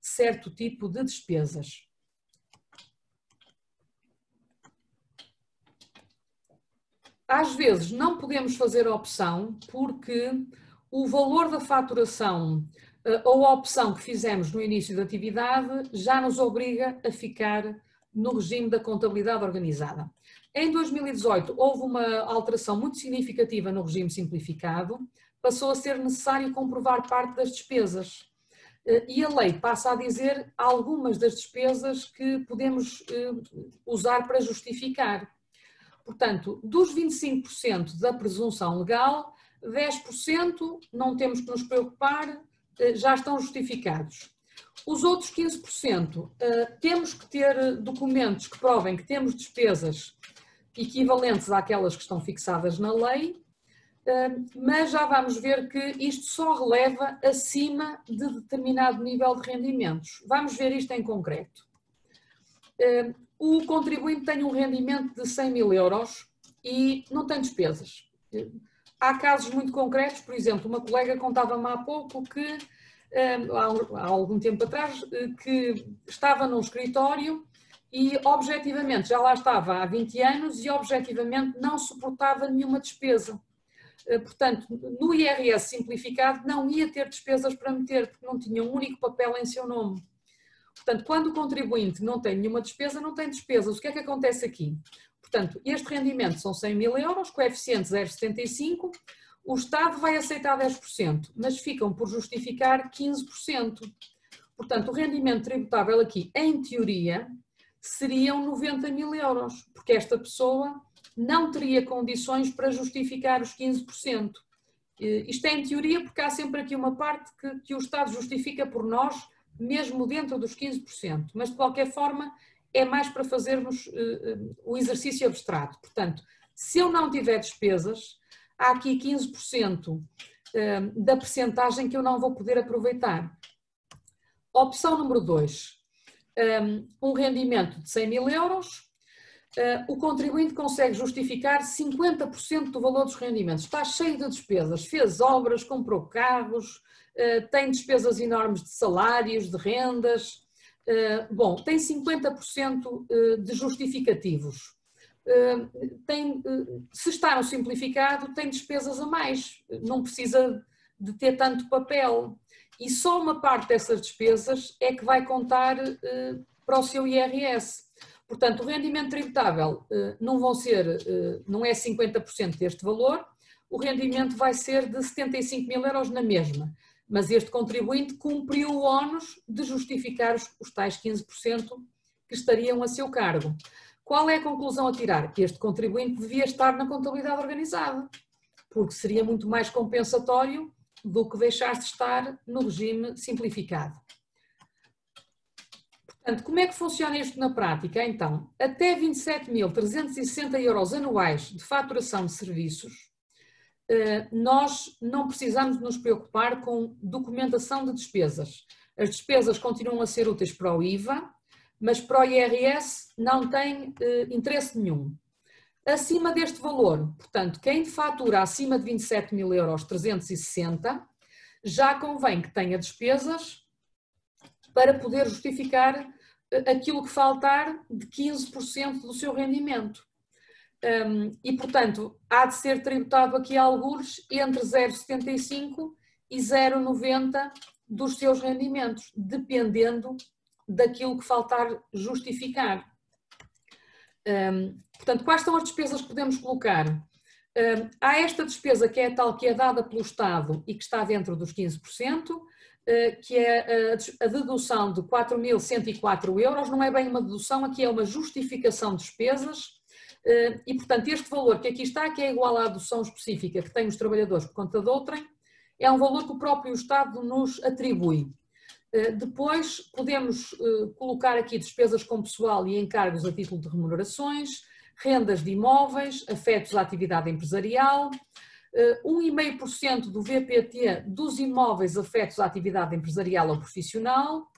certo tipo de despesas. Às vezes não podemos fazer a opção porque o valor da faturação ou a opção que fizemos no início da atividade já nos obriga a ficar no regime da contabilidade organizada. Em 2018 houve uma alteração muito significativa no regime simplificado, passou a ser necessário comprovar parte das despesas e a lei passa a dizer algumas das despesas que podemos usar para justificar. Portanto, dos 25% da presunção legal, 10% não temos que nos preocupar, já estão justificados. Os outros 15% temos que ter documentos que provem que temos despesas equivalentes àquelas que estão fixadas na lei, mas já vamos ver que isto só releva acima de determinado nível de rendimentos. Vamos ver isto em concreto. O contribuinte tem um rendimento de 100 mil euros e não tem despesas. Há casos muito concretos, por exemplo, uma colega contava-me há pouco que, há algum tempo atrás, que estava num escritório e objetivamente já lá estava há 20 anos e objetivamente não suportava nenhuma despesa. Portanto, no IRS simplificado não ia ter despesas para meter, porque não tinha um único papel em seu nome. Portanto, quando o contribuinte não tem nenhuma despesa, não tem despesas. O que é que acontece aqui? Portanto, este rendimento são 100 mil euros, coeficiente 0,75, o Estado vai aceitar 10%, mas ficam por justificar 15%. Portanto, o rendimento tributável aqui, em teoria, seriam 90 mil euros, porque esta pessoa não teria condições para justificar os 15%. Isto é em teoria porque há sempre aqui uma parte que o Estado justifica por nós, mesmo dentro dos 15%, mas de qualquer forma é mais para fazermos o exercício abstrato. Portanto, se eu não tiver despesas, há aqui 15% da percentagem que eu não vou poder aproveitar. Opção número 2, um rendimento de 100 mil euros, o contribuinte consegue justificar 50% do valor dos rendimentos. Está cheio de despesas, fez obras, comprou carros, tem despesas enormes de salários, de rendas, bom, tem 50% de justificativos. Se está no simplificado, tem despesas a mais, não precisa de ter tanto papel. E só uma parte dessas despesas é que vai contar para o seu IRS. Portanto, o rendimento tributável não é 50% deste valor, o rendimento vai ser de 75 mil euros na mesma. Mas este contribuinte cumpriu o ónus de justificar os tais 15% que estariam a seu cargo. Qual é a conclusão a tirar? Que este contribuinte devia estar na contabilidade organizada, porque seria muito mais compensatório do que deixar de estar no regime simplificado. Portanto, como é que funciona isto na prática? Então, até 27.360 euros anuais de faturação de serviços, nós não precisamos nos preocupar com documentação de despesas. As despesas continuam a ser úteis para o IVA, mas para o IRS não tem interesse nenhum. Acima deste valor, portanto, quem fatura acima de 27.000 euros 360, já convém que tenha despesas para poder justificar aquilo que faltar de 15% do seu rendimento. E, portanto, há de ser tributado aqui algures entre 0,75 e 0,90 dos seus rendimentos, dependendo daquilo que faltar justificar. Portanto, quais são as despesas que podemos colocar? Há esta despesa que é a tal que é dada pelo Estado e que está dentro dos 15%, que é a dedução de 4.104 euros, não é bem uma dedução, aqui é uma justificação de despesas, e portanto este valor que aqui está, que é igual à dedução específica que têm os trabalhadores por conta de outrem, é um valor que o próprio Estado nos atribui. Depois podemos colocar aqui despesas com pessoal e encargos a título de remunerações, rendas de imóveis, afetos à atividade empresarial, 1,5% do VPT dos imóveis afetos à atividade empresarial ou profissional,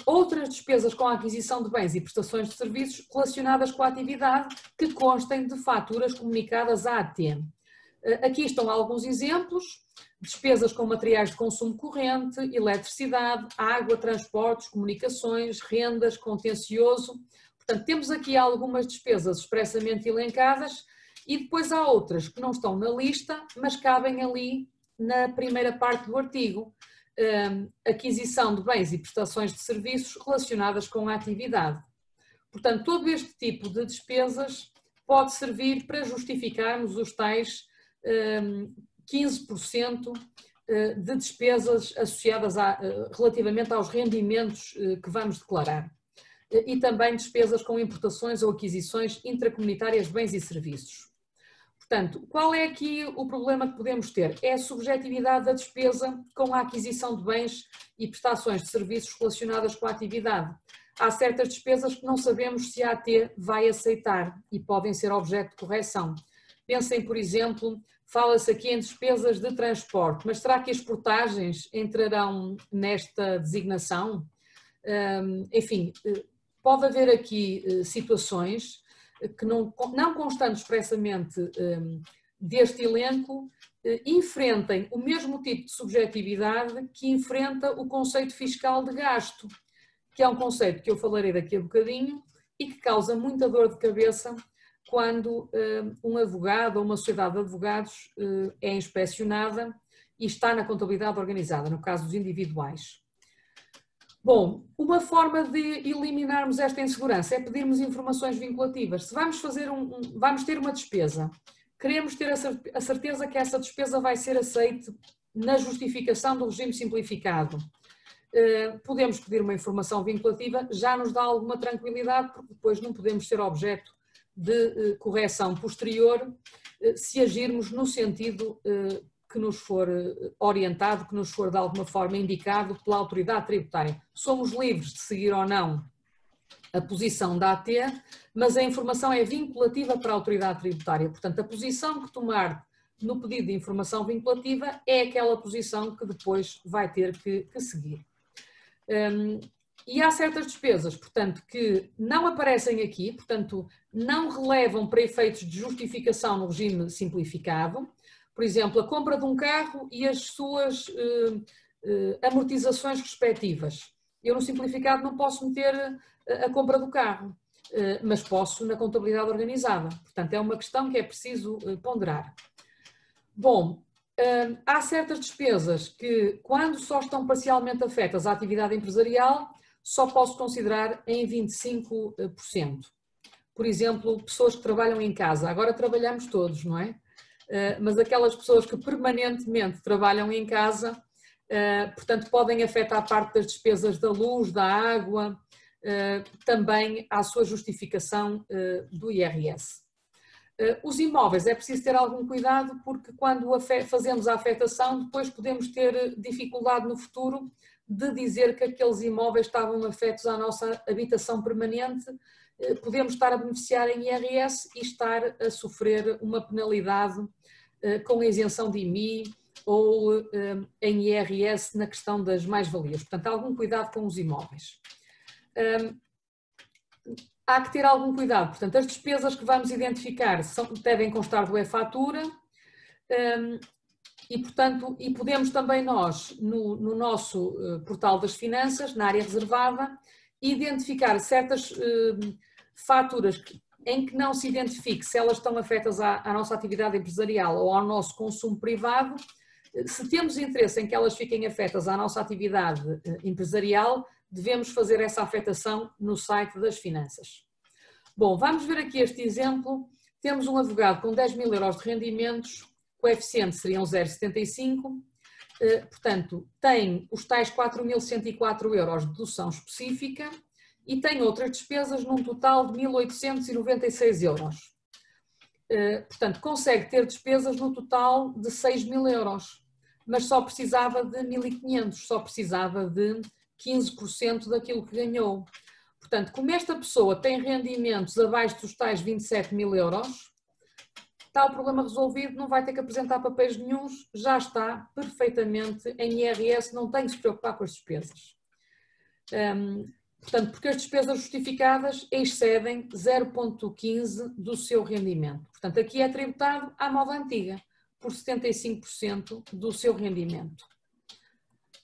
outras despesas com a aquisição de bens e prestações de serviços relacionadas com a atividade que constem de faturas comunicadas à AT. Aqui estão alguns exemplos: despesas com materiais de consumo corrente, eletricidade, água, transportes, comunicações, rendas, contencioso. Portanto, temos aqui algumas despesas expressamente elencadas e depois há outras que não estão na lista, mas cabem ali na primeira parte do artigo. Aquisição de bens e prestações de serviços relacionadas com a atividade. Portanto, todo este tipo de despesas pode servir para justificarmos os tais 15% de despesas associadas relativamente aos rendimentos que vamos declarar. E também despesas com importações ou aquisições intracomunitárias de bens e serviços. Portanto, qual é aqui o problema que podemos ter? É a subjetividade da despesa com a aquisição de bens e prestações de serviços relacionadas com a atividade. Há certas despesas que não sabemos se a AT vai aceitar e podem ser objeto de correção. Pensem, por exemplo, fala-se aqui em despesas de transporte, mas será que as portagens entrarão nesta designação? Enfim, pode haver aqui situações que não constando expressamente deste elenco, enfrentem o mesmo tipo de subjetividade que enfrenta o conceito fiscal de gasto, que é um conceito que eu falarei daqui a bocadinho e que causa muita dor de cabeça quando um advogado ou uma sociedade de advogados é inspecionada e está na contabilidade organizada, no caso dos individuais. Bom, uma forma de eliminarmos esta insegurança é pedirmos informações vinculativas. Se vamos vamos ter uma despesa, queremos ter a certeza que essa despesa vai ser aceite na justificação do regime simplificado. Podemos pedir uma informação vinculativa, já nos dá alguma tranquilidade, porque depois não podemos ser objeto de correção posterior se agirmos no sentido que nos for orientado, que nos for de alguma forma indicado pela autoridade tributária. Somos livres de seguir ou não a posição da AT, mas a informação é vinculativa para a autoridade tributária. Portanto, a posição que tomar no pedido de informação vinculativa é aquela posição que depois vai ter que seguir. E há certas despesas, portanto, que não aparecem aqui, portanto, não relevam para efeitos de justificação no regime simplificado. Por exemplo, a compra de um carro e as suas amortizações respectivas. Eu no simplificado não posso meter a compra do carro, mas posso na contabilidade organizada. Portanto, é uma questão que é preciso ponderar. Bom, há certas despesas que, quando só estão parcialmente afetas à atividade empresarial, só posso considerar em 25%. Por exemplo, pessoas que trabalham em casa. Agora trabalhamos todos, não é? Mas aquelas pessoas que permanentemente trabalham em casa, portanto, podem afetar a parte das despesas da luz, da água, também à sua justificação do IRS. Os imóveis é preciso ter algum cuidado porque quando fazemos a afetação depois podemos ter dificuldade no futuro de dizer que aqueles imóveis estavam afetos à nossa habitação permanente, podemos estar a beneficiar em IRS e estar a sofrer uma penalidade com a isenção de IMI ou em IRS na questão das mais-valias. Portanto, algum cuidado com os imóveis. Há que ter algum cuidado, portanto, as despesas que vamos identificar devem constar do e-fatura e, portanto, podemos também nós, no nosso portal das finanças, na área reservada, identificar certas faturas em que não se identifique se elas estão afetas à nossa atividade empresarial ou ao nosso consumo privado. Se temos interesse em que elas fiquem afetas à nossa atividade empresarial, devemos fazer essa afetação no site das finanças. Bom, vamos ver aqui este exemplo. Temos um advogado com 10.000 euros de rendimentos, coeficiente seriam 0,75, portanto, tem os tais 4.104 euros de dedução específica e tem outras despesas num total de 1.896 euros. Portanto, consegue ter despesas no total de 6.000 euros, mas só precisava de 1.500, só precisava de 15% daquilo que ganhou. Portanto, como esta pessoa tem rendimentos abaixo dos tais 27.000 euros, está o problema resolvido, não vai ter que apresentar papéis nenhuns, já está perfeitamente em IRS, não tem que se preocupar com as despesas. Portanto, porque as despesas justificadas excedem 0,15% do seu rendimento. Portanto, aqui é tributado à moda antiga, por 75% do seu rendimento.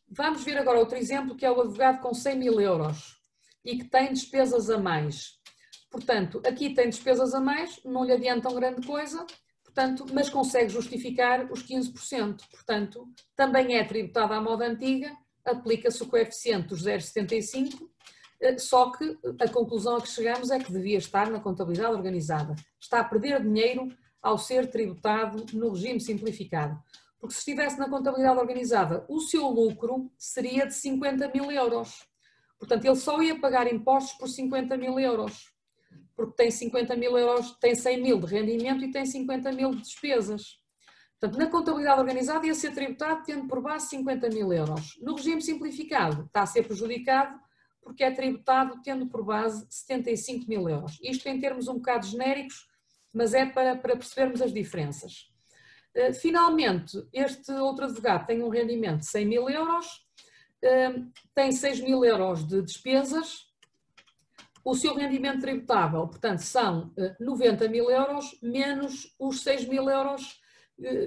Vamos ver agora outro exemplo, que é o advogado com 100.000 euros e que tem despesas a mais. Portanto, aqui tem despesas a mais, não lhe adiantam grande coisa, portanto, mas consegue justificar os 15%. Portanto, também é tributado à moda antiga, aplica-se o coeficiente dos 0,75%, só que a conclusão a que chegamos é que devia estar na contabilidade organizada. Está a perder dinheiro ao ser tributado no regime simplificado. Porque se estivesse na contabilidade organizada, o seu lucro seria de 50.000 euros. Portanto, ele só ia pagar impostos por 50.000 euros. Porque tem 50.000 euros, tem 100.000 de rendimento e tem 50.000 de despesas. Portanto, na contabilidade organizada ia ser tributado tendo por base 50.000 euros. No regime simplificado está a ser prejudicado porque é tributado tendo por base 75.000 euros. Isto em termos um bocado genéricos, mas é para percebermos as diferenças. Finalmente, este outro advogado tem um rendimento de 100.000 euros, tem 6.000 euros de despesas, o seu rendimento tributável, portanto, são 90.000 euros, menos os 6.000 euros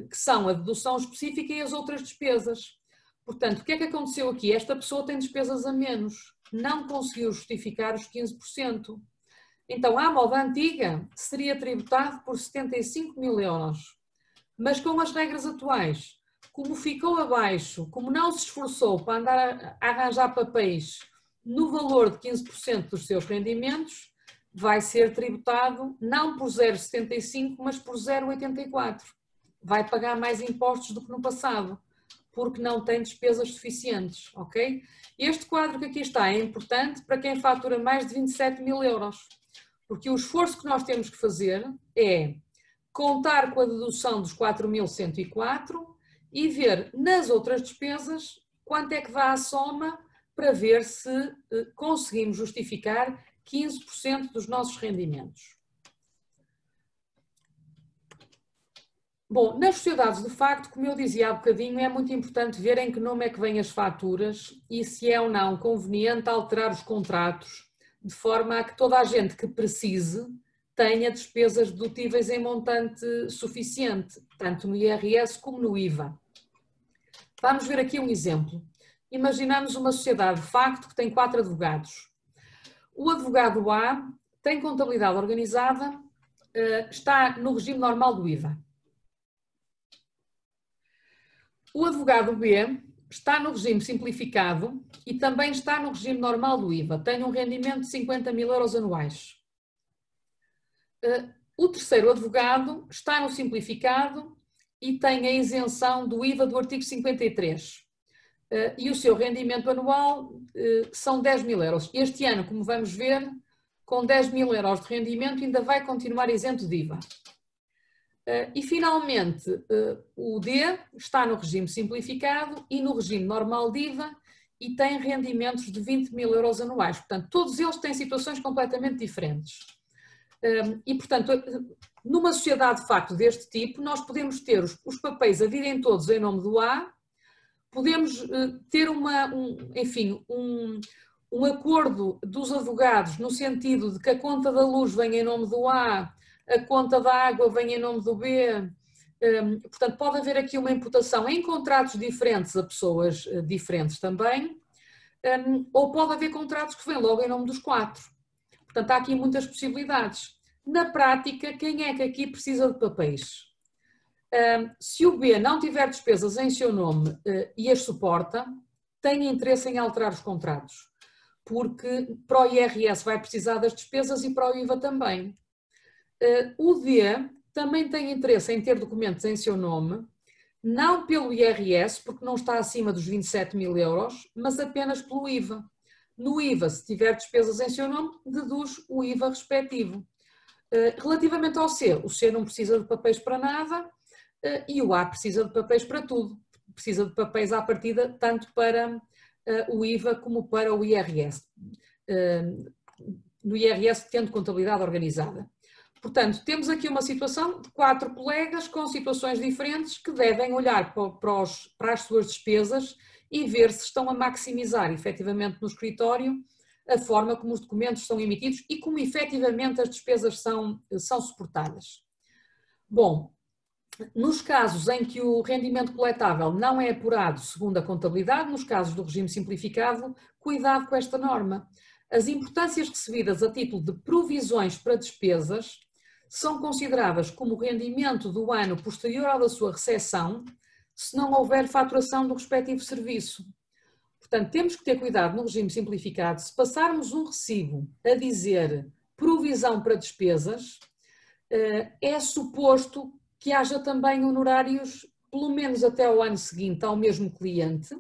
que são a dedução específica e as outras despesas. Portanto, o que é que aconteceu aqui? Esta pessoa tem despesas a menos, não conseguiu justificar os 15%. Então, à moda antiga, seria tributado por 75.000 euros. Mas com as regras atuais, como ficou abaixo, como não se esforçou para andar a arranjar papéis no valor de 15% dos seus rendimentos, vai ser tributado não por 0,75, mas por 0,84. Vai pagar mais impostos do que no passado, porque não tem despesas suficientes, ok? Este quadro que aqui está é importante para quem fatura mais de 27.000 euros, porque o esforço que nós temos que fazer é contar com a dedução dos 4.104 e ver nas outras despesas quanto é que dá a soma para ver se conseguimos justificar 15% dos nossos rendimentos. Bom, nas sociedades de facto, como eu dizia há bocadinho, é muito importante ver em que nome é que vêm as faturas e se é ou não conveniente alterar os contratos de forma a que toda a gente que precise tenha despesas dedutíveis em montante suficiente, tanto no IRS como no IVA. Vamos ver aqui um exemplo. Imaginamos uma sociedade de facto que tem 4 advogados. O advogado A tem contabilidade organizada, está no regime normal do IVA. O advogado B está no regime simplificado e também está no regime normal do IVA. Tem um rendimento de 50.000 euros anuais. O terceiro advogado está no simplificado e tem a isenção do IVA do artigo 53. E o seu rendimento anual são 10.000 euros. Este ano, como vamos ver, com 10.000 euros de rendimento ainda vai continuar isento de IVA. E finalmente, o D está no regime simplificado e no regime normal de IVA e tem rendimentos de 20 mil euros anuais. Portanto, todos eles têm situações completamente diferentes. E, portanto, numa sociedade de facto deste tipo, nós podemos ter os papéis a virem todos em nome do A, podemos ter um acordo dos advogados no sentido de que a conta da luz vem em nome do A, a conta da água vem em nome do B, portanto pode haver aqui uma imputação em contratos diferentes a pessoas diferentes também, ou pode haver contratos que vêm logo em nome dos 4. Portanto há aqui muitas possibilidades. Na prática, quem é que aqui precisa de papéis? Se o B não tiver despesas em seu nome e as suporta, tem interesse em alterar os contratos, porque para o IRS vai precisar das despesas e para o IVA também. O D também tem interesse em ter documentos em seu nome, não pelo IRS, porque não está acima dos 27 mil euros, mas apenas pelo IVA. No IVA, se tiver despesas em seu nome, deduz o IVA respectivo. Relativamente ao C, o C não precisa de papéis para nada e o A precisa de papéis para tudo. Precisa de papéis à partida, tanto para o IVA como para o IRS. No IRS, tendo contabilidade organizada. Portanto, temos aqui uma situação de 4 colegas com situações diferentes que devem olhar para as suas despesas e ver se estão a maximizar efetivamente no escritório a forma como os documentos são emitidos e como efetivamente as despesas são suportadas. Bom, nos casos em que o rendimento coletável não é apurado segundo a contabilidade, nos casos do regime simplificado, cuidado com esta norma. As importâncias recebidas a título de provisões para despesas são consideradas como rendimento do ano posterior ao da sua recepção, se não houver faturação do respectivo serviço. Portanto, temos que ter cuidado no regime simplificado, se passarmos um recibo a dizer provisão para despesas, é suposto que haja também honorários, pelo menos até ao ano seguinte, ao mesmo cliente,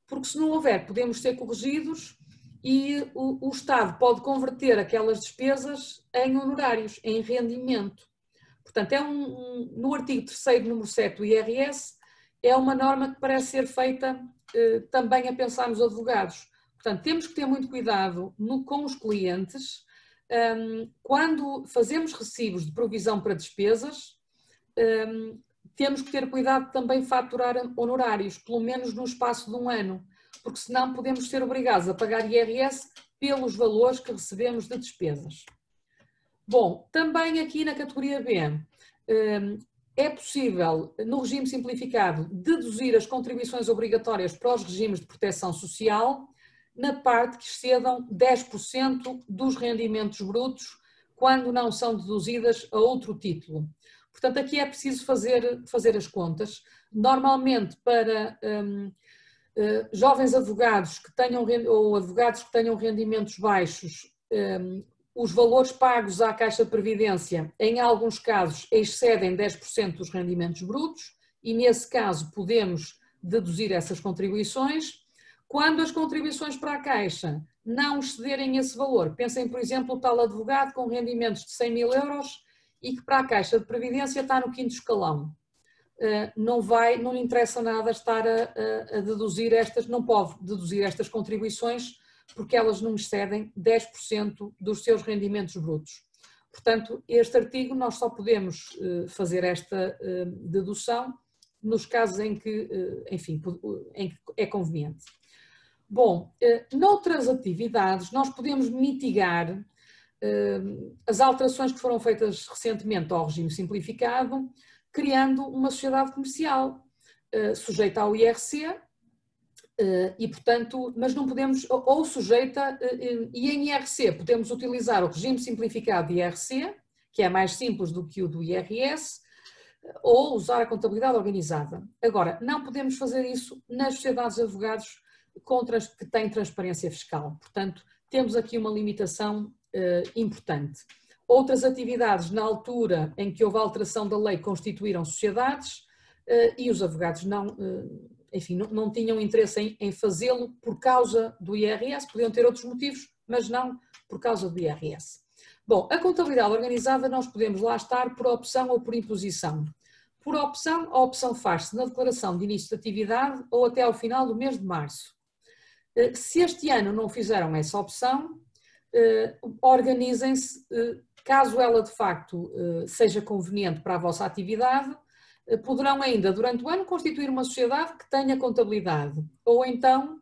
porque se não houver, podemos ser corrigidos e o Estado pode converter aquelas despesas em honorários, em rendimento. Portanto, no artigo 3º, número 7 do IRS, é uma norma que parece ser feita também a pensar nos advogados. Portanto, temos que ter muito cuidado com os clientes. Quando fazemos recibos de provisão para despesas, temos que ter cuidado também faturar honorários, pelo menos no espaço de um ano, porque senão podemos ser obrigados a pagar IRS pelos valores que recebemos de despesas. Bom, também aqui na categoria B, é possível, no regime simplificado, deduzir as contribuições obrigatórias para os regimes de proteção social na parte que excedam 10% dos rendimentos brutos, quando não são deduzidas a outro título. Portanto, aqui é preciso fazer as contas. Normalmente, para jovens advogados que tenham, ou advogados que tenham rendimentos baixos, os valores pagos à Caixa de Previdência, em alguns casos, excedem 10% dos rendimentos brutos e, nesse caso, podemos deduzir essas contribuições. Quando as contribuições para a Caixa não excederem esse valor, pensem, por exemplo, o tal advogado com rendimentos de 100 mil euros e que para a Caixa de Previdência está no 5º escalão. Não lhe interessa nada estar a deduzir não pode deduzir estas contribuições porque elas não excedem 10% dos seus rendimentos brutos. Portanto, este artigo nós só podemos fazer esta dedução nos casos em que, enfim, em que é conveniente. Bom, noutras atividades nós podemos mitigar as alterações que foram feitas recentemente ao regime simplificado, criando uma sociedade comercial sujeita ao IRC e, portanto, mas não podemos, ou sujeita, e em IRC podemos utilizar o regime simplificado de IRC, que é mais simples do que o do IRS, ou usar a contabilidade organizada. Agora, não podemos fazer isso nas sociedades de advogados que têm transparência fiscal. Portanto, temos aqui uma limitação importante. Outras atividades, na altura em que houve a alteração da lei, constituíram sociedades e os advogados não tinham interesse em fazê-lo por causa do IRS, podiam ter outros motivos, mas não por causa do IRS. Bom, a contabilidade organizada nós podemos lá estar por opção ou por imposição. Por opção, a opção faz-se na declaração de início de atividade ou até ao final do mês de março. Se este ano não fizeram essa opção, organizem-se, caso ela de facto seja conveniente para a vossa atividade, poderão ainda durante o ano constituir uma sociedade que tenha contabilidade, ou então,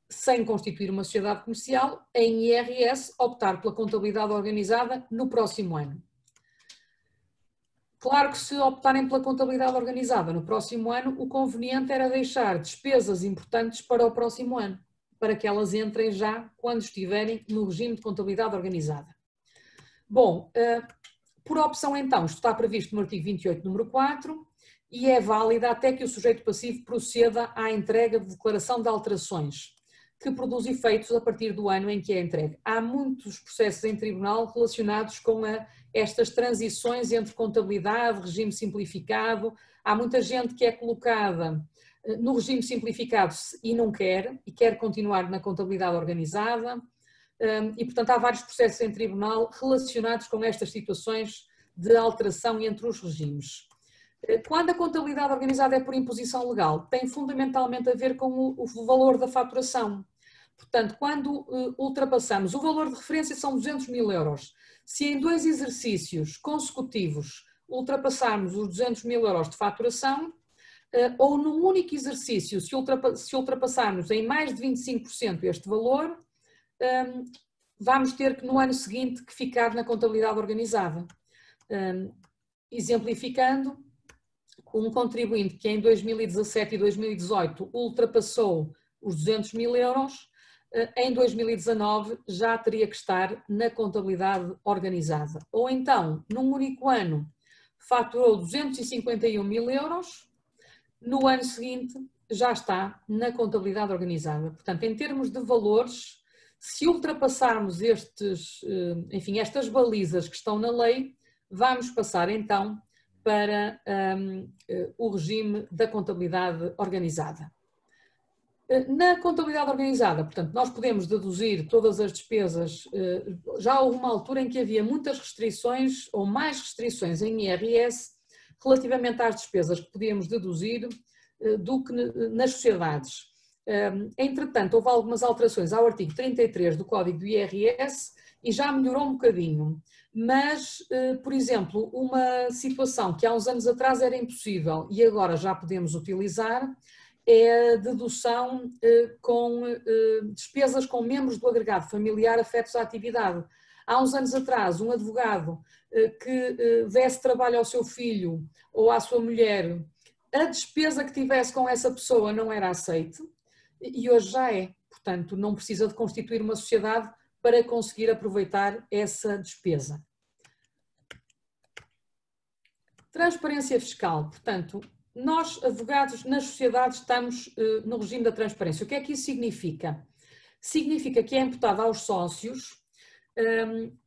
sem constituir uma sociedade comercial, em IRS, optar pela contabilidade organizada no próximo ano. Claro que se optarem pela contabilidade organizada no próximo ano, o conveniente era deixar despesas importantes para o próximo ano, para que elas entrem já quando estiverem no regime de contabilidade organizada. Bom, por opção então, isto está previsto no artigo 28, número 4, e é válida até que o sujeito passivo proceda à entrega de declaração de alterações, que produz efeitos a partir do ano em que é entregue. Há muitos processos em tribunal relacionados com estas transições entre contabilidade, regime simplificado. Há muita gente que é colocada no regime simplificado e não quer, e quer continuar na contabilidade organizada. E, portanto, há vários processos em tribunal relacionados com estas situações de alteração entre os regimes. Quando a contabilidade organizada é por imposição legal, tem fundamentalmente a ver com o valor da faturação. Portanto, quando ultrapassamos, o valor de referência são 200 mil euros. Se em 2 exercícios consecutivos ultrapassarmos os 200 mil euros de faturação, ou num único exercício, se ultrapassarmos em mais de 25% este valor, vamos ter que no ano seguinte que ficar na contabilidade organizada. Exemplificando, um contribuinte que em 2017 e 2018 ultrapassou os 200 mil euros, em 2019 já teria que estar na contabilidade organizada. Ou então, num único ano, faturou 251 mil euros, no ano seguinte já está na contabilidade organizada. Portanto, em termos de valores, se ultrapassarmos estas balizas que estão na lei, vamos passar então para o regime da contabilidade organizada. Na contabilidade organizada, portanto, nós podemos deduzir todas as despesas. Já houve uma altura em que havia muitas restrições ou mais restrições em IRS relativamente às despesas que podíamos deduzir do que nas sociedades. Entretanto, houve algumas alterações ao artigo 33 do Código do IRS e já melhorou um bocadinho. Mas, por exemplo, uma situação que há uns anos atrás era impossível e agora já podemos utilizar é a dedução com despesas com membros do agregado familiar afetos à atividade. Há uns anos atrás, um advogado que desse trabalho ao seu filho ou à sua mulher, a despesa que tivesse com essa pessoa não era aceite e hoje já é. Portanto, não precisa de constituir uma sociedade para conseguir aproveitar essa despesa. Transparência fiscal, portanto, nós, advogados, nas sociedades estamos no regime da transparência. O que é que isso significa? Significa que é imputada aos sócios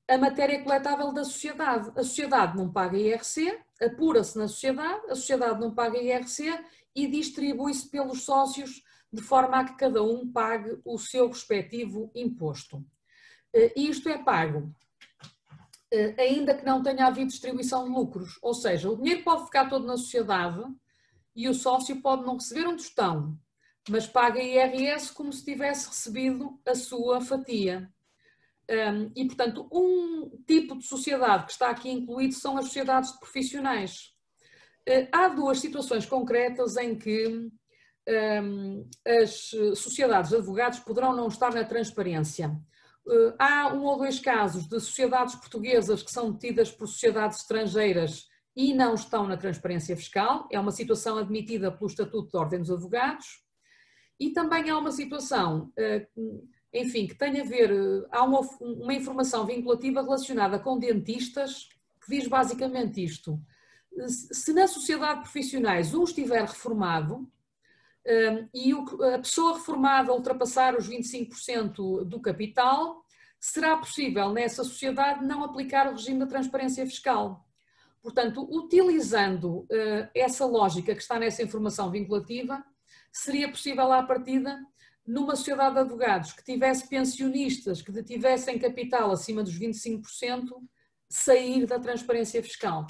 a matéria coletável da sociedade. A sociedade não paga IRC, apura-se na sociedade, a sociedade não paga IRC e distribui-se pelos sócios de forma a que cada um pague o seu respectivo imposto. E isto é pago ainda que não tenha havido distribuição de lucros, ou seja, o dinheiro pode ficar todo na sociedade e o sócio pode não receber um tostão, mas paga IRS como se tivesse recebido a sua fatia. E, portanto, um tipo de sociedade que está aqui incluído são as sociedades de profissionais. Há duas situações concretas em que as sociedades de advogados poderão não estar na transparência. Há 1 ou 2 casos de sociedades portuguesas que são detidas por sociedades estrangeiras e não estão na transparência fiscal. É uma situação admitida pelo Estatuto de Ordem dos Advogados. E também há uma situação, enfim, que tem a ver, há uma informação vinculativa relacionada com dentistas que diz basicamente isto. Se na sociedade de profissionais um estiver reformado e a pessoa reformada ultrapassar os 25% do capital, será possível nessa sociedade não aplicar o regime da transparência fiscal. Portanto, utilizando essa lógica que está nessa informação vinculativa, seria possível à partida numa sociedade de advogados que tivesse pensionistas que tivessem capital acima dos 25%, sair da transparência fiscal.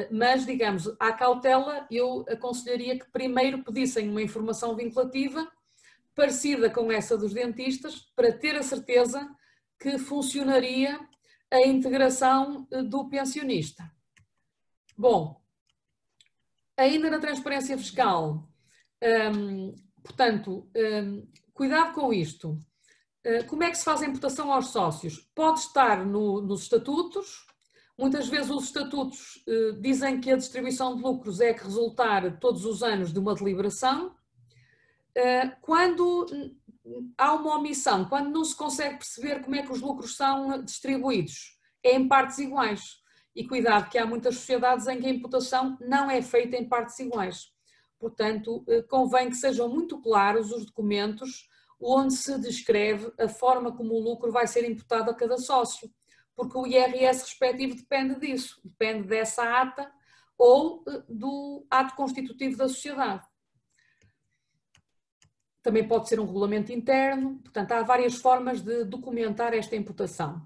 Mas, digamos, à cautela, eu aconselharia que primeiro pedissem uma informação vinculativa parecida com essa dos dentistas, para ter a certeza que funcionaria a integração do pensionista. Bom, ainda na transparência fiscal, portanto, cuidado com isto. Como é que se faz a imputação aos sócios? Pode estar nos estatutos. Muitas vezes os estatutos dizem que a distribuição de lucros é que resultar todos os anos de uma deliberação. Quando há uma omissão, quando não se consegue perceber como é que os lucros são distribuídos, é em partes iguais. E cuidado que há muitas sociedades em que a imputação não é feita em partes iguais. Portanto, convém que sejam muito claros os documentos onde se descreve a forma como o lucro vai ser imputado a cada sócio, porque o IRS respectivo depende disso, depende dessa ata ou do ato constitutivo da sociedade. Também pode ser um regulamento interno, portanto, há várias formas de documentar esta imputação.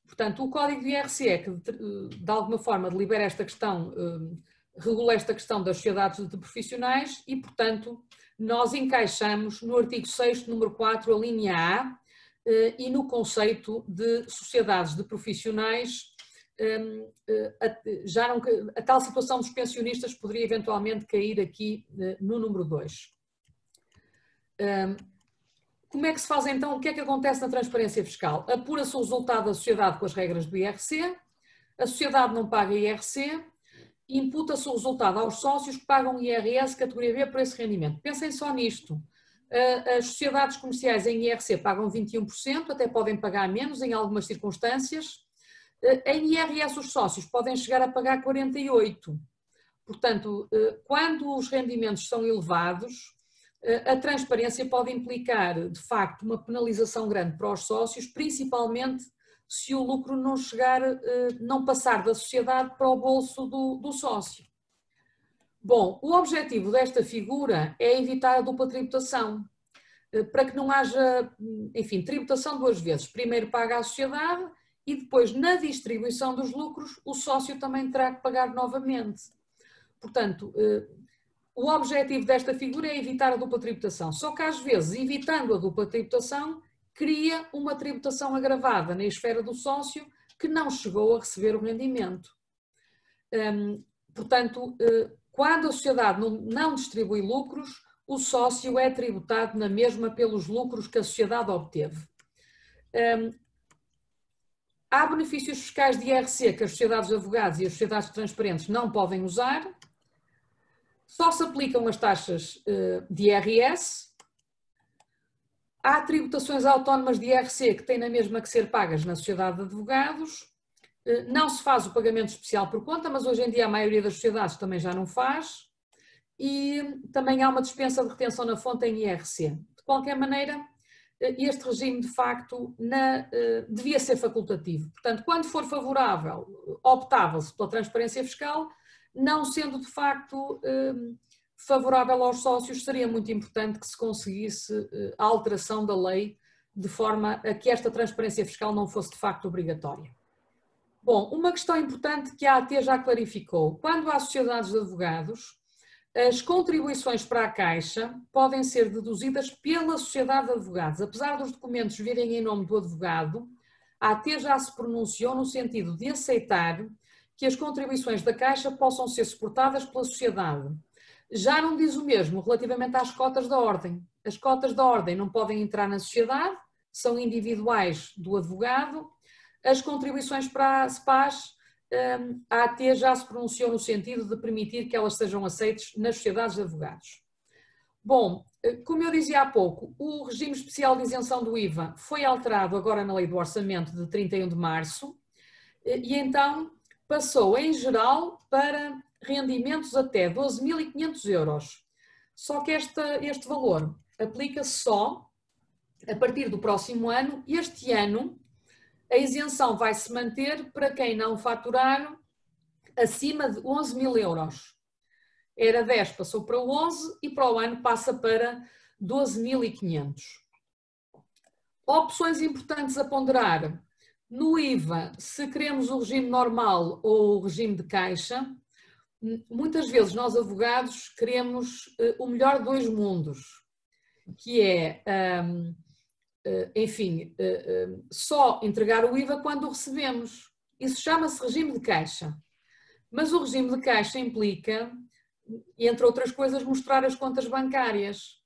Portanto, o Código do IRC é que, de alguma forma, delibera esta questão, regula esta questão das sociedades de profissionais e, portanto, nós encaixamos no artigo 6º, número 4, a linha A, e no conceito de sociedades de profissionais, a tal situação dos pensionistas poderia eventualmente cair aqui no número 2. Como é que se faz então, o que é que acontece na transparência fiscal? Apura-se o resultado da sociedade com as regras do IRC, a sociedade não paga IRC, imputa-se o resultado aos sócios que pagam IRS categoria B por esse rendimento. Pensem só nisto. As sociedades comerciais em IRC pagam 21%, até podem pagar menos em algumas circunstâncias. Em IRS os sócios podem chegar a pagar 48%. Portanto, quando os rendimentos são elevados, a transparência pode implicar, de facto, uma penalização grande para os sócios, principalmente se o lucro não chegar, não passar da sociedade para o bolso do sócio. Bom, o objetivo desta figura é evitar a dupla tributação, para que não haja, enfim, tributação duas vezes. Primeiro paga a sociedade e depois, na distribuição dos lucros, o sócio também terá que pagar novamente. Portanto, o objetivo desta figura é evitar a dupla tributação, só que às vezes, evitando a dupla tributação, cria uma tributação agravada na esfera do sócio que não chegou a receber o rendimento. Portanto, quando a sociedade não distribui lucros, o sócio é tributado na mesma pelos lucros que a sociedade obteve. Há benefícios fiscais de IRC que as sociedades de advogados e as sociedades transparentes não podem usar. Só se aplicam as taxas de IRS. Há tributações autónomas de IRC que têm na mesma que ser pagas na sociedade de advogados. Não se faz o pagamento especial por conta, mas hoje em dia a maioria das sociedades também já não faz. E também há uma dispensa de retenção na fonte em IRC. De qualquer maneira, este regime de facto devia ser facultativo. Portanto, quando for favorável, optava-se pela transparência fiscal. Não sendo de facto favorável aos sócios, seria muito importante que se conseguisse a alteração da lei de forma a que esta transparência fiscal não fosse de facto obrigatória. Bom, uma questão importante que a AT já clarificou: quando há sociedades de advogados, as contribuições para a Caixa podem ser deduzidas pela sociedade de advogados. Apesar dos documentos virem em nome do advogado, a AT já se pronunciou no sentido de aceitar que as contribuições da Caixa possam ser suportadas pela sociedade. Já não diz o mesmo relativamente às cotas da ordem. As cotas da ordem não podem entrar na sociedade, são individuais do advogado. As contribuições para a SPAs, a AT já se pronunciou no sentido de permitir que elas sejam aceitas nas sociedades de advogados. Bom, como eu dizia há pouco, o regime especial de isenção do IVA foi alterado agora na Lei do Orçamento de 31 de março e então passou em geral para rendimentos até 12.500 euros. Só que este valor aplica-se só a partir do próximo ano. Este ano a isenção vai se manter para quem não faturar acima de 11.000 euros. Era 10, passou para 11 e para o ano passa para 12.500. Opções importantes a ponderar. No IVA, se queremos o regime normal ou o regime de caixa, muitas vezes nós advogados queremos o melhor de dois mundos, que é, enfim, só entregar o IVA quando o recebemos. Isso chama-se regime de caixa. Mas o regime de caixa implica, entre outras coisas, mostrar as contas bancárias.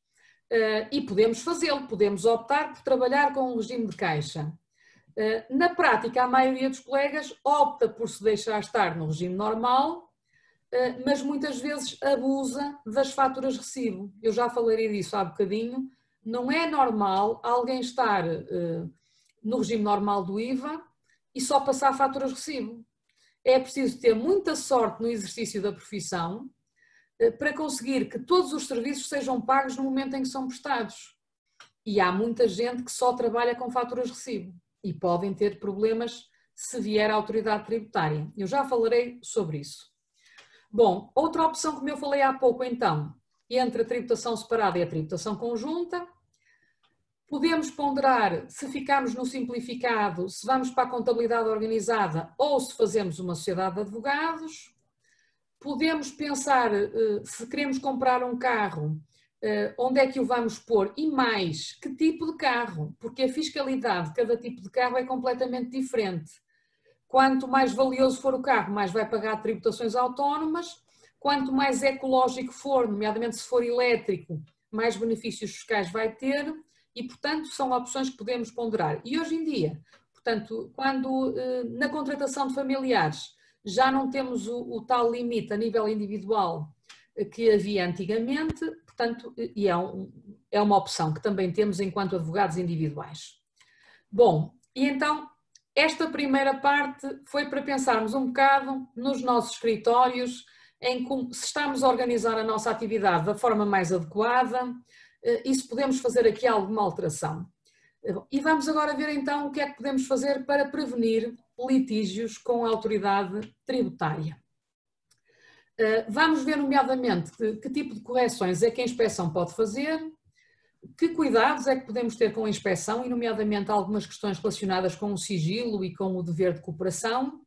E podemos fazê-lo, podemos optar por trabalhar com um regime de caixa. Na prática, a maioria dos colegas opta por se deixar estar no regime normal, mas muitas vezes abusa das faturas de recibo. Eu já falarei disso há bocadinho. Não é normal alguém estar no regime normal do IVA e só passar faturas de recibo. É preciso ter muita sorte no exercício da profissão para conseguir que todos os serviços sejam pagos no momento em que são prestados. E há muita gente que só trabalha com faturas de recibo e podem ter problemas se vier a autoridade tributária. Eu já falarei sobre isso. Bom, outra opção, como eu falei há pouco então, entre a tributação separada e a tributação conjunta, podemos ponderar se ficamos no simplificado, se vamos para a contabilidade organizada ou se fazemos uma sociedade de advogados. Podemos pensar se queremos comprar um carro, onde é que o vamos pôr e mais, que tipo de carro, porque a fiscalidade de cada tipo de carro é completamente diferente. Quanto mais valioso for o carro, mais vai pagar tributações autónomas, quanto mais ecológico for, nomeadamente se for elétrico, mais benefícios fiscais vai ter e, portanto, são opções que podemos ponderar. E hoje em dia, portanto, quando na contratação de familiares já não temos o tal limite a nível individual que havia antigamente, portanto, e é uma opção que também temos enquanto advogados individuais. Bom, e então esta primeira parte foi para pensarmos um bocado nos nossos escritórios, em como se estamos a organizar a nossa atividade da forma mais adequada e se podemos fazer aqui alguma alteração. E vamos agora ver então o que é que podemos fazer para prevenir litígios com a autoridade tributária. Vamos ver nomeadamente que tipo de correções é que a inspeção pode fazer, que cuidados é que podemos ter com a inspeção e nomeadamente algumas questões relacionadas com o sigilo e com o dever de cooperação.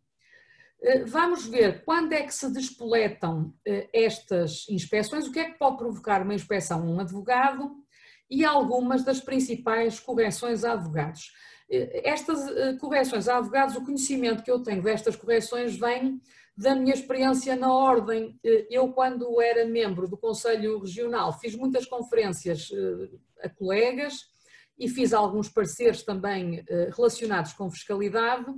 Vamos ver quando é que se despoletam estas inspeções, o que é que pode provocar uma inspeção a um advogado e algumas das principais correções a advogados. Estas correções a advogados, o conhecimento que eu tenho destas correções vem da minha experiência na ordem. Eu, quando era membro do Conselho Regional, fiz muitas conferências a colegas e fiz alguns pareceres também relacionados com fiscalidade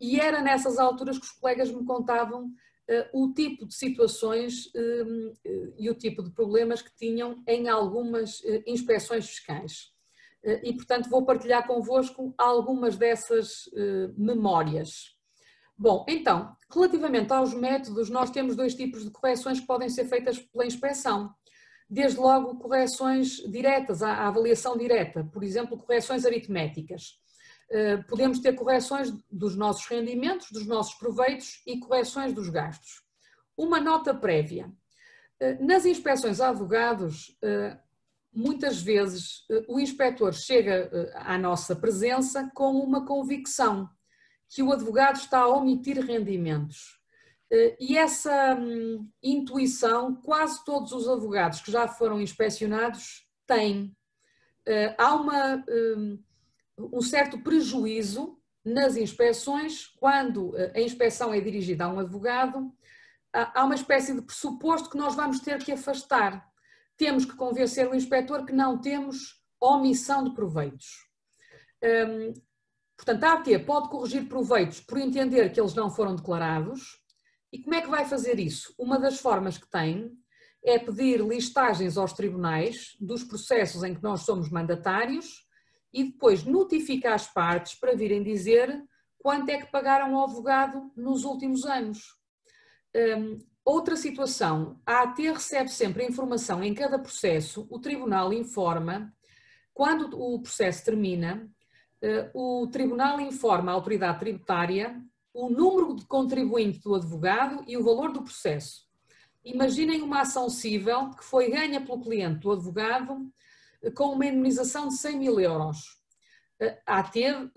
e era nessas alturas que os colegas me contavam o tipo de situações e o tipo de problemas que tinham em algumas inspeções fiscais. E, portanto, vou partilhar convosco algumas dessas memórias. Bom, então, relativamente aos métodos, nós temos dois tipos de correções que podem ser feitas pela inspeção. Desde logo, correções diretas, a avaliação direta, por exemplo, correções aritméticas. Podemos ter correções dos nossos rendimentos, dos nossos proveitos e correções dos gastos. Uma nota prévia. Nas inspeções a advogados, muitas vezes o inspetor chega à nossa presença com uma convicção que o advogado está a omitir rendimentos. E essa intuição quase todos os advogados que já foram inspecionados têm. Há um certo prejuízo nas inspeções, quando a inspeção é dirigida a um advogado, há uma espécie de pressuposto que nós vamos ter que afastar. Temos que convencer o inspetor que não temos omissão de proveitos. Portanto, a AT pode corrigir proveitos por entender que eles não foram declarados. E como é que vai fazer isso? Uma das formas que tem é pedir listagens aos tribunais dos processos em que nós somos mandatários e depois notifica as partes para virem dizer quanto é que pagaram ao advogado nos últimos anos. Outra situação, a AT recebe sempre a informação em cada processo, o tribunal informa, quando o processo termina, o tribunal informa a autoridade tributária o número de contribuinte do advogado e o valor do processo. Imaginem uma ação cível que foi ganha pelo cliente do advogado com uma indemnização de 100 mil euros. A AT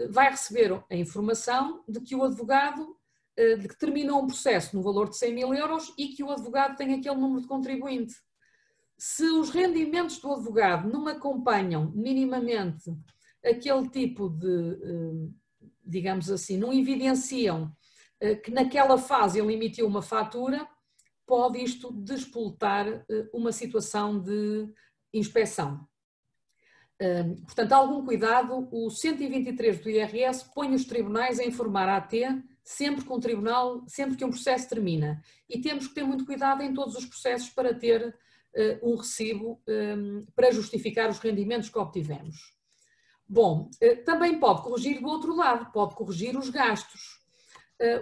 vai receber a informação de que o advogado de que terminou um processo no valor de 100 mil euros e que o advogado tem aquele número de contribuinte. Se os rendimentos do advogado não acompanham minimamente aquele tipo de, digamos assim, não evidenciam que naquela fase ele emitiu uma fatura, pode isto despoletar uma situação de inspeção. Portanto, algum cuidado, o 123 do IRS põe os tribunais a informar a AT sempre que um processo termina. E temos que ter muito cuidado em todos os processos para ter um recibo para justificar os rendimentos que obtivemos. Bom, também pode corrigir do outro lado, pode corrigir os gastos.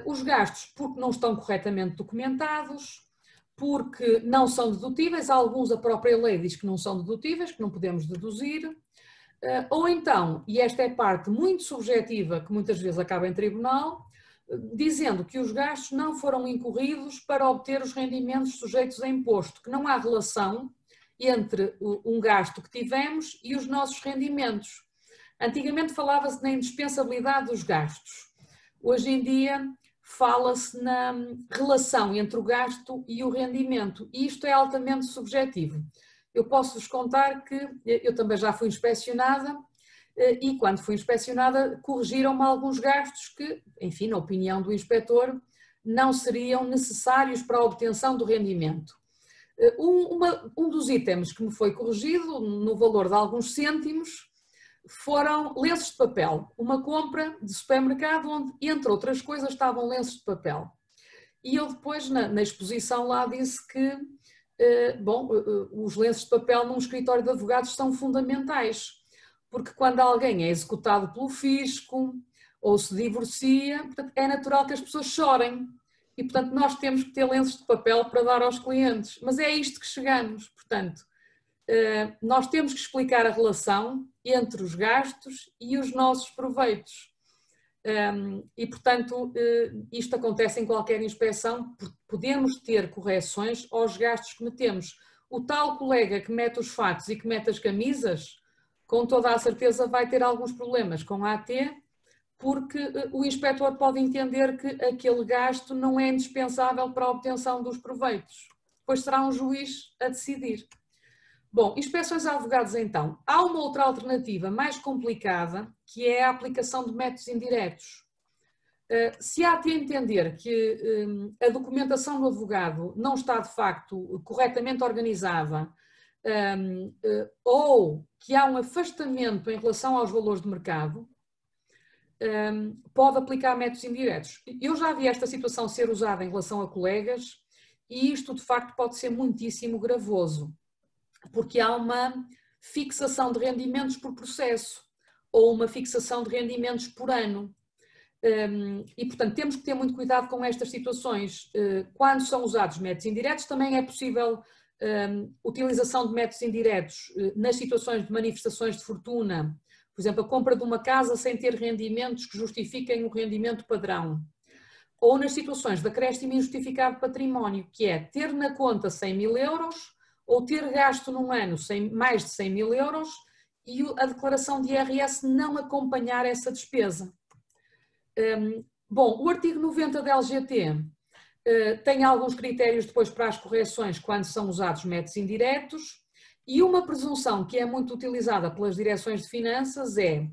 Os gastos porque não estão corretamente documentados, porque não são dedutíveis, alguns a própria lei diz que não são dedutíveis, que não podemos deduzir, ou então, e esta é parte muito subjetiva que muitas vezes acaba em tribunal, dizendo que os gastos não foram incorridos para obter os rendimentos sujeitos a imposto, que não há relação entre um gasto que tivemos e os nossos rendimentos. Antigamente falava-se na indispensabilidade dos gastos. Hoje em dia fala-se na relação entre o gasto e o rendimento, e isto é altamente subjetivo. Eu posso-vos contar que eu também já fui inspecionada e quando fui inspecionada corrigiram-me alguns gastos que, enfim, na opinião do inspetor, não seriam necessários para a obtenção do rendimento. Um dos itens que me foi corrigido, no valor de alguns cêntimos, foram lenços de papel. Uma compra de supermercado onde, entre outras coisas, estavam lenços de papel. E eu depois, na exposição lá, disse que, os lenços de papel num escritório de advogados são fundamentais, porque quando alguém é executado pelo fisco ou se divorcia, portanto, é natural que as pessoas chorem. E, portanto, nós temos que ter lenços de papel para dar aos clientes. Mas é isto que chegamos, portanto. Nós temos que explicar a relação entre os gastos e os nossos proveitos. E, portanto, isto acontece em qualquer inspeção, podemos ter correções aos gastos que metemos. O tal colega que mete os fatos e que mete as camisas, com toda a certeza vai ter alguns problemas com a AT, porque o inspetor pode entender que aquele gasto não é indispensável para a obtenção dos proveitos. Depois será um juiz a decidir. Bom, inspeções a advogados então. Há uma outra alternativa mais complicada, que é a aplicação de métodos indiretos. Se a AT entender que a documentação do advogado não está de facto corretamente organizada ou que há um afastamento em relação aos valores de mercado, pode aplicar métodos indiretos. Eu já vi esta situação ser usada em relação a colegas e isto de facto pode ser muitíssimo gravoso, porque há uma fixação de rendimentos por processo ou uma fixação de rendimentos por ano. E, portanto, temos que ter muito cuidado com estas situações. Quando são usados métodos indiretos, também é possível utilização de métodos indiretos nas situações de manifestações de fortuna, por exemplo, a compra de uma casa sem ter rendimentos que justifiquem o rendimento padrão. Ou nas situações de acréscimo injustificado de património, que é ter na conta 100 mil euros ou ter gasto num ano mais de 100 mil euros e a declaração de IRS não acompanhar essa despesa. Bom, o artigo 90 da LGT tem alguns critérios depois para as correções quando são usados métodos indiretos e uma presunção que é muito utilizada pelas direções de finanças é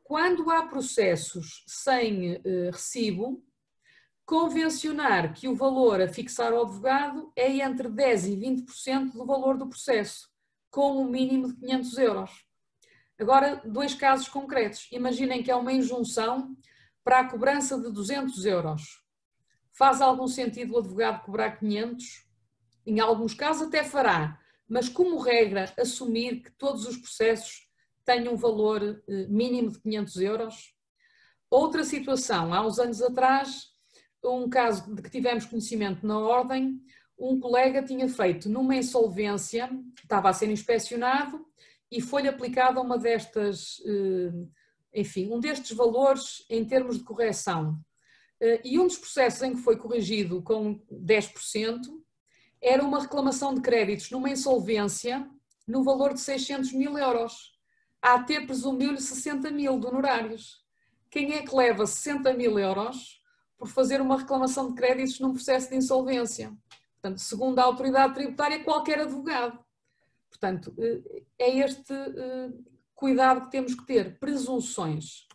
quando há processos sem recibo, convencionar que o valor a fixar ao advogado é entre 10% e 20% do valor do processo, com um mínimo de 500 euros. Agora, dois casos concretos. Imaginem que é uma injunção para a cobrança de 200 euros. Faz algum sentido o advogado cobrar 500? Em alguns casos até fará, mas como regra assumir que todos os processos tenham um valor mínimo de 500 euros? Outra situação, há uns anos atrás, um caso de que tivemos conhecimento na ordem, um colega tinha feito numa insolvência, estava a ser inspecionado e foi-lhe aplicada uma destas, enfim, um destes valores em termos de correção. E um dos processos em que foi corrigido com 10% era uma reclamação de créditos numa insolvência no valor de 600 mil euros. A AT presumiu-lhe 60 mil de honorários. Quem é que leva 60 mil euros por fazer uma reclamação de créditos num processo de insolvência? Portanto, segundo a autoridade tributária, qualquer advogado. Portanto, é este cuidado que temos que ter. Presunções.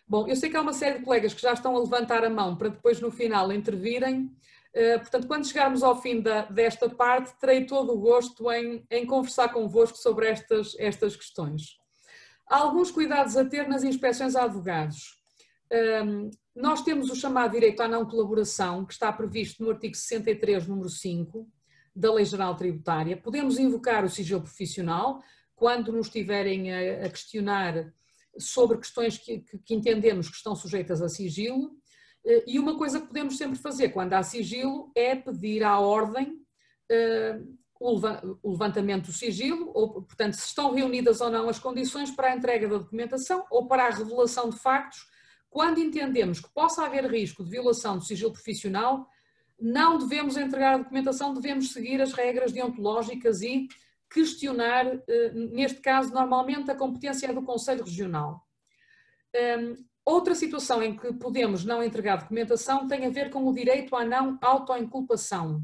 Bom, eu sei que há uma série de colegas que já estão a levantar a mão para depois no final intervirem. Portanto, quando chegarmos ao fim desta parte, terei todo o gosto em conversar convosco sobre estas questões. Há alguns cuidados a ter nas inspeções a advogados. Nós temos o chamado direito à não colaboração, que está previsto no artigo 63, número 5, da Lei Geral Tributária. Podemos invocar o sigilo profissional quando nos estiverem a questionar sobre questões que entendemos que estão sujeitas a sigilo. E uma coisa que podemos sempre fazer quando há sigilo é pedir à ordem o levantamento do sigilo, ou, portanto, se estão reunidas ou não as condições para a entrega da documentação ou para a revelação de factos. Quando entendemos que possa haver risco de violação do sigilo profissional, não devemos entregar a documentação, devemos seguir as regras deontológicas e questionar, neste caso, normalmente, a competência é do Conselho Regional. Outra situação em que podemos não entregar documentação tem a ver com o direito à não autoinculpação.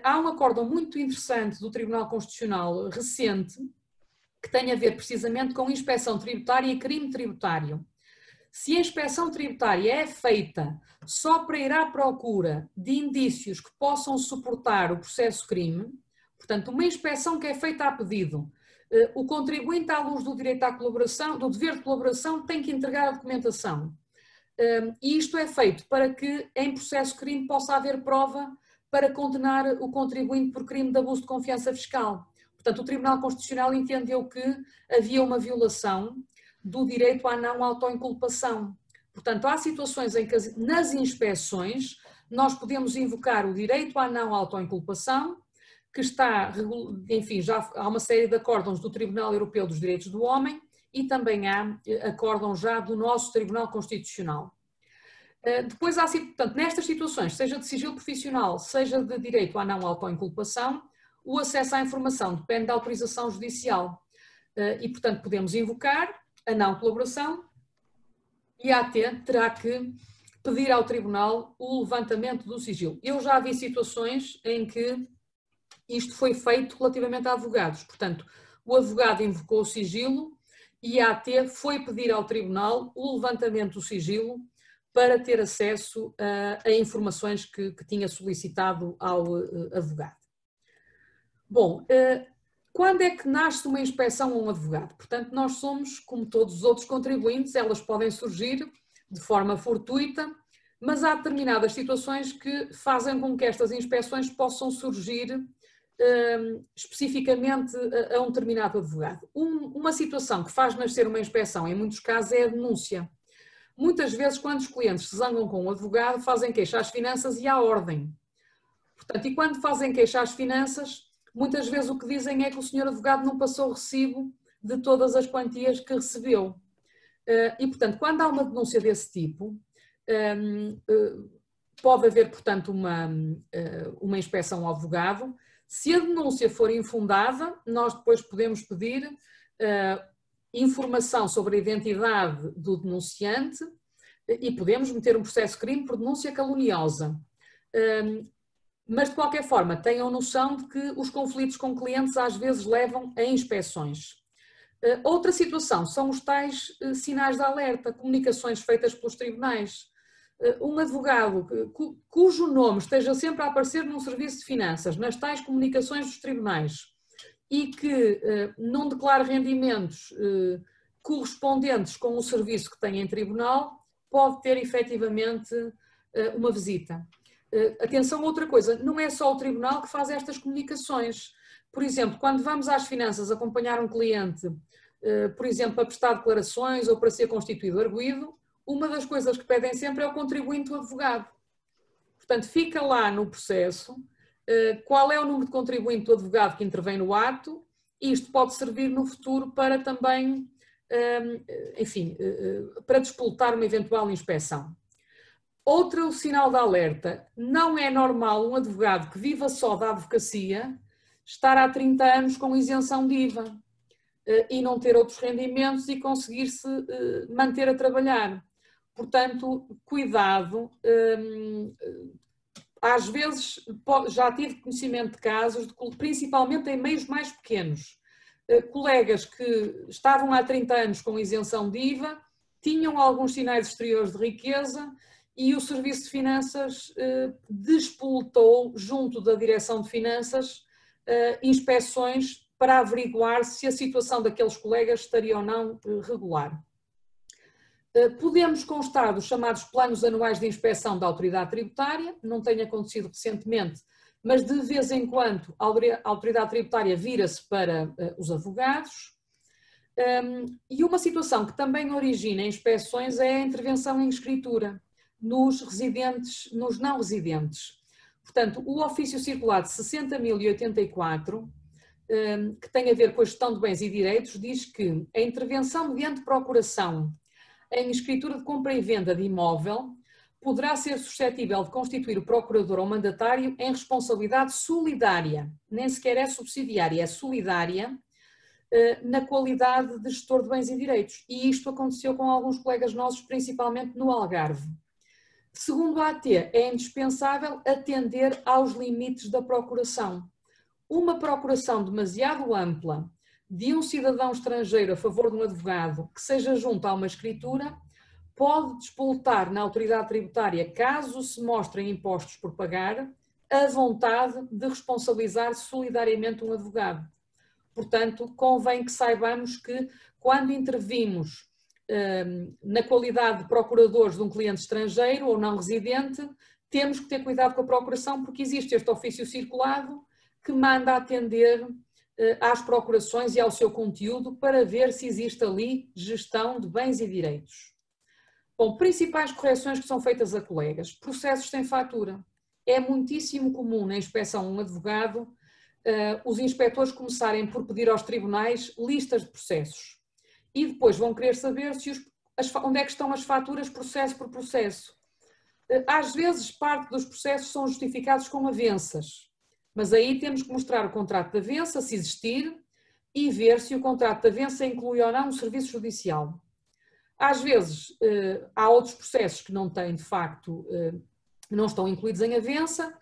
Há um acórdão muito interessante do Tribunal Constitucional recente que tem a ver precisamente com inspeção tributária e crime tributário. Se a inspeção tributária é feita só para ir à procura de indícios que possam suportar o processo crime, portanto, uma inspeção que é feita a pedido, o contribuinte, à luz do direito à colaboração, do dever de colaboração, tem que entregar a documentação. E isto é feito para que, em processo crime, possa haver prova para condenar o contribuinte por crime de abuso de confiança fiscal. Portanto, o Tribunal Constitucional entendeu que havia uma violação do direito à não autoinculpação. Portanto, há situações em que nas inspeções nós podemos invocar o direito à não autoinculpação, que está, enfim, já há uma série de acórdãos do Tribunal Europeu dos Direitos do Homem e também há acórdãos já do nosso Tribunal Constitucional. Depois há, portanto, nestas situações, seja de sigilo profissional, seja de direito à não autoinculpação, o acesso à informação depende da autorização judicial e, portanto, podemos invocar a não colaboração e a AT terá que pedir ao Tribunal o levantamento do sigilo. Eu já vi situações em que isto foi feito relativamente a advogados. Portanto, o advogado invocou o sigilo e a AT foi pedir ao Tribunal o levantamento do sigilo para ter acesso a informações que tinha solicitado ao advogado. Bom, quando é que nasce uma inspeção a um advogado? Portanto, nós somos, como todos os outros contribuintes, elas podem surgir de forma fortuita, mas há determinadas situações que fazem com que estas inspeções possam surgir especificamente a um determinado advogado. Uma situação que faz nascer uma inspeção, em muitos casos, é a denúncia. Muitas vezes, quando os clientes se zangam com o advogado, fazem queixa às finanças e à ordem. Portanto, e quando fazem queixa às finanças, muitas vezes o que dizem é que o senhor advogado não passou o recibo de todas as quantias que recebeu. E, portanto, quando há uma denúncia desse tipo, pode haver, portanto, uma inspeção ao advogado. Se a denúncia for infundada, nós depois podemos pedir informação sobre a identidade do denunciante e podemos meter um processo de crime por denúncia caluniosa. Mas, de qualquer forma, tenham noção de que os conflitos com clientes às vezes levam a inspeções. Outra situação são os tais sinais de alerta, comunicações feitas pelos tribunais. Um advogado cujo nome esteja sempre a aparecer num serviço de finanças, nas tais comunicações dos tribunais, e que não declare rendimentos correspondentes com o serviço que tem em tribunal, pode ter efetivamente uma visita. Atenção a outra coisa, não é só o tribunal que faz estas comunicações. Por exemplo, quando vamos às finanças acompanhar um cliente, por exemplo, para prestar declarações ou para ser constituído arguido, uma das coisas que pedem sempre é o contribuinte do advogado. Portanto, fica lá no processo qual é o número de contribuinte do advogado que intervém no ato, e isto pode servir no futuro para também, enfim, para despoltar uma eventual inspeção. Outro sinal de alerta, não é normal um advogado que viva só da advocacia estar há 30 anos com isenção de IVA e não ter outros rendimentos e conseguir-se manter a trabalhar. Portanto, cuidado. Às vezes já tive conhecimento de casos, principalmente em meios mais pequenos, colegas que estavam há 30 anos com isenção de IVA, tinham alguns sinais exteriores de riqueza e o Serviço de Finanças despoletou, junto da Direção de Finanças, inspeções para averiguar se a situação daqueles colegas estaria ou não regular. Podemos constar dos chamados planos anuais de inspeção da autoridade tributária, não tem acontecido recentemente, mas de vez em quando a autoridade tributária vira-se para os advogados. E uma situação que também origina inspeções é a intervenção em escritura nos não residentes. Portanto, o ofício circular de 60.084, que tem a ver com a gestão de bens e direitos, diz que a intervenção mediante procuração em escritura de compra e venda de imóvel poderá ser suscetível de constituir o procurador ou mandatário em responsabilidade solidária, nem sequer é subsidiária, é solidária, na qualidade de gestor de bens e direitos. E isto aconteceu com alguns colegas nossos, principalmente no Algarve. Segundo a AT, é indispensável atender aos limites da procuração. Uma procuração demasiado ampla de um cidadão estrangeiro a favor de um advogado que seja junto a uma escritura pode despoletar na autoridade tributária, caso se mostrem impostos por pagar, a vontade de responsabilizar solidariamente um advogado. Portanto, convém que saibamos que quando intervimos na qualidade de procuradores de um cliente estrangeiro ou não residente, temos que ter cuidado com a procuração, porque existe este ofício circulado que manda atender às procurações e ao seu conteúdo para ver se existe ali gestão de bens e direitos. Bom, principais correções que são feitas a colegas. Processos sem fatura. É muitíssimo comum na inspeção a um advogado os inspectores começarem por pedir aos tribunais listas de processos e depois vão querer saber onde é que estão as faturas processo por processo. Às vezes parte dos processos são justificados com avanças, mas aí temos que mostrar o contrato de avança, se existir, e ver se o contrato de avança inclui ou não um serviço judicial. Às vezes há outros processos que não têm, de facto, não estão incluídos em avança,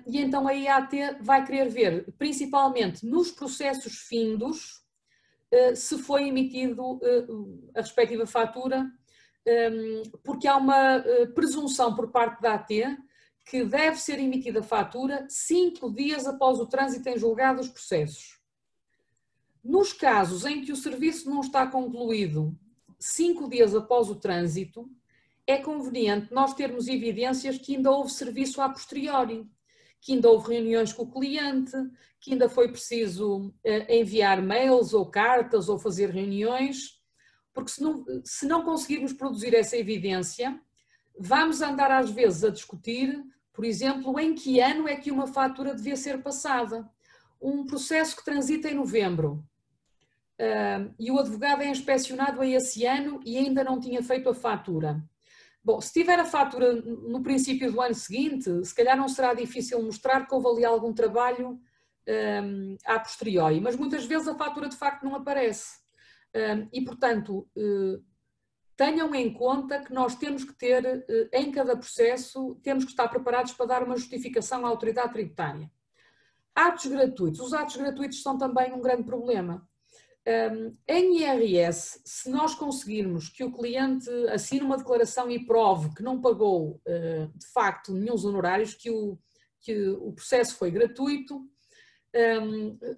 e então aí a AT vai querer ver, principalmente nos processos findos, se foi emitido a respectiva fatura, porque há uma presunção por parte da AT que deve ser emitida a fatura 5 dias após o trânsito em julgado dos processos. Nos casos em que o serviço não está concluído 5 dias após o trânsito, é conveniente nós termos evidências que ainda houve serviço a posteriori, que ainda houve reuniões com o cliente, que ainda foi preciso enviar mails ou cartas ou fazer reuniões, porque se não conseguirmos produzir essa evidência, vamos andar às vezes a discutir, por exemplo, em que ano é que uma fatura devia ser passada. Um processo que transita em novembro e o advogado é inspecionado a esse ano e ainda não tinha feito a fatura. Bom, se tiver a fatura no princípio do ano seguinte, se calhar não será difícil mostrar que houve ali algum trabalho a posteriori, mas muitas vezes a fatura de facto não aparece. E, portanto, tenham em conta que nós temos que ter, em cada processo, temos que estar preparados para dar uma justificação à autoridade tributária. Atos gratuitos. Os atos gratuitos são também um grande problema. Em IRS, se nós conseguirmos que o cliente assine uma declaração e prove que não pagou, de facto, nenhum honorários, que o processo foi gratuito,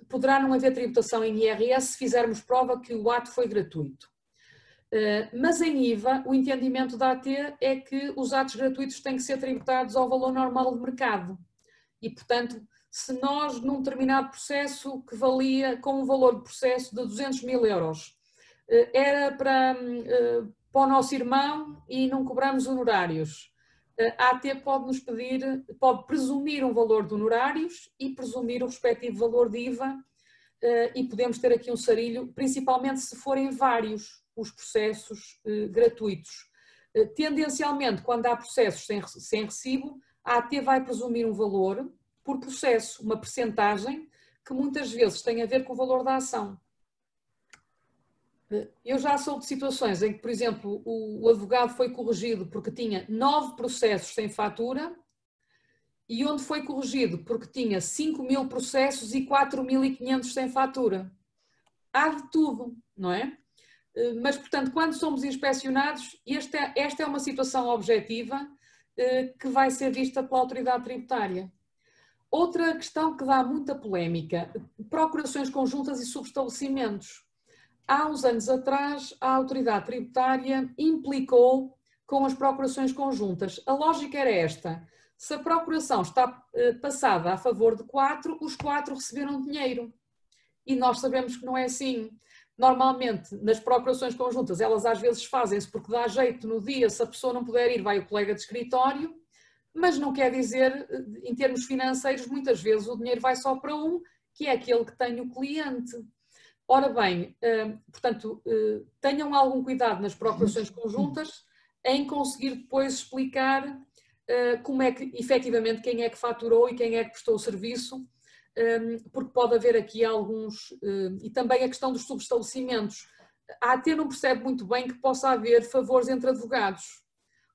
poderá não haver tributação em IRS se fizermos prova que o ato foi gratuito. Mas em IVA, o entendimento da AT é que os atos gratuitos têm que ser tributados ao valor normal de mercado. E, portanto, se nós, num determinado processo que valia com um valor de processo de 200.000 euros, era para o nosso irmão e não cobramos honorários, a AT pode presumir um valor de honorários e presumir o respectivo valor de IVA e podemos ter aqui um sarilho, principalmente se forem vários os processos gratuitos. Tendencialmente, quando há processos sem recibo, a AT vai presumir um valor por processo, uma percentagem que muitas vezes têm a ver com o valor da ação. Eu já soube de situações em que, por exemplo, o advogado foi corrigido porque tinha 9 processos sem fatura e onde foi corrigido porque tinha 5.000 processos e 4.500 sem fatura. Há de tudo, não é? Mas, portanto, quando somos inspecionados, esta é uma situação objetiva que vai ser vista pela autoridade tributária. Outra questão que dá muita polémica, procurações conjuntas e subestabelecimentos. Há uns anos atrás, a autoridade tributária implicou com as procurações conjuntas. A lógica era esta: se a procuração está passada a favor de 4, os 4 receberam dinheiro. E nós sabemos que não é assim. Normalmente, nas procurações conjuntas, elas às vezes fazem-se porque dá jeito no dia, se a pessoa não puder ir, vai o colega de escritório, mas não quer dizer, em termos financeiros, muitas vezes o dinheiro vai só para um, que é aquele que tem o cliente. Ora bem, portanto, tenham algum cuidado nas procurações conjuntas em conseguir depois explicar como é que, efetivamente, quem é que faturou e quem é que prestou o serviço, porque pode haver aqui alguns, e também a questão dos subestabelecimentos. A AT não percebe muito bem que possa haver favores entre advogados.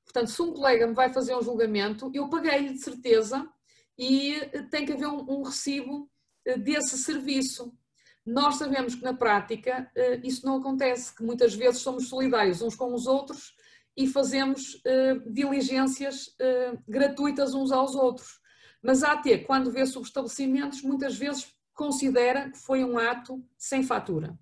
Portanto, se um colega me vai fazer um julgamento, eu paguei-lhe de certeza e tem que haver um recibo desse serviço. Nós sabemos que na prática isso não acontece, que muitas vezes somos solidários uns com os outros e fazemos diligências gratuitas uns aos outros. Mas a AT, quando vê subestabelecimentos, muitas vezes considera que foi um ato sem fatura.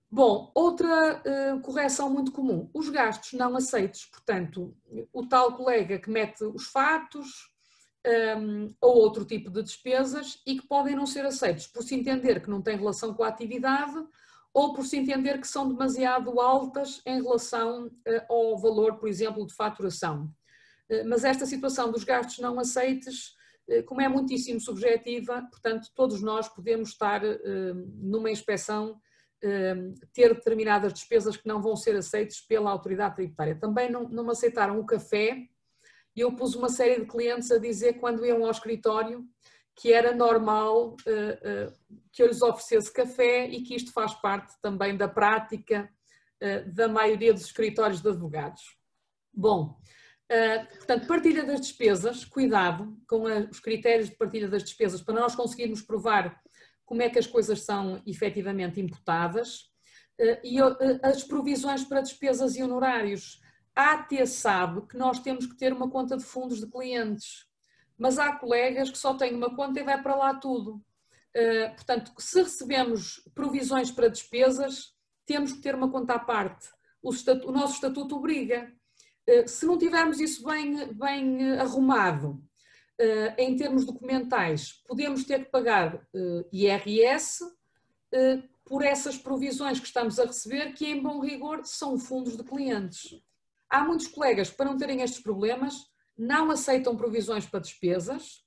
Bom, outra correção muito comum, os gastos não aceitos. Portanto, o tal colega que mete os fatos ou outro tipo de despesas e que podem não ser aceitos por se entender que não tem relação com a atividade ou por se entender que são demasiado altas em relação ao valor, por exemplo, de faturação. Mas esta situação dos gastos não aceites, como é muitíssimo subjetiva, portanto, todos nós podemos estar numa inspeção, ter determinadas despesas que não vão ser aceitas pela autoridade tributária. Também não me aceitaram o café e eu pus uma série de clientes a dizer, quando iam ao escritório, que era normal que eu lhes oferecesse café e que isto faz parte também da prática da maioria dos escritórios de advogados. Bom, portanto, partilha das despesas, cuidado com os critérios de partilha das despesas para nós conseguirmos provar como é que as coisas são efetivamente imputadas e as provisões para despesas e honorários. A AT sabe que nós temos que ter uma conta de fundos de clientes, mas há colegas que só têm uma conta e vai para lá tudo. Portanto, se recebemos provisões para despesas, temos que ter uma conta à parte. O nosso estatuto obriga. Se não tivermos isso bem arrumado, em termos documentais, podemos ter que pagar IRS por essas provisões que estamos a receber, que em bom rigor são fundos de clientes. Há muitos colegas que, para não terem estes problemas, não aceitam provisões para despesas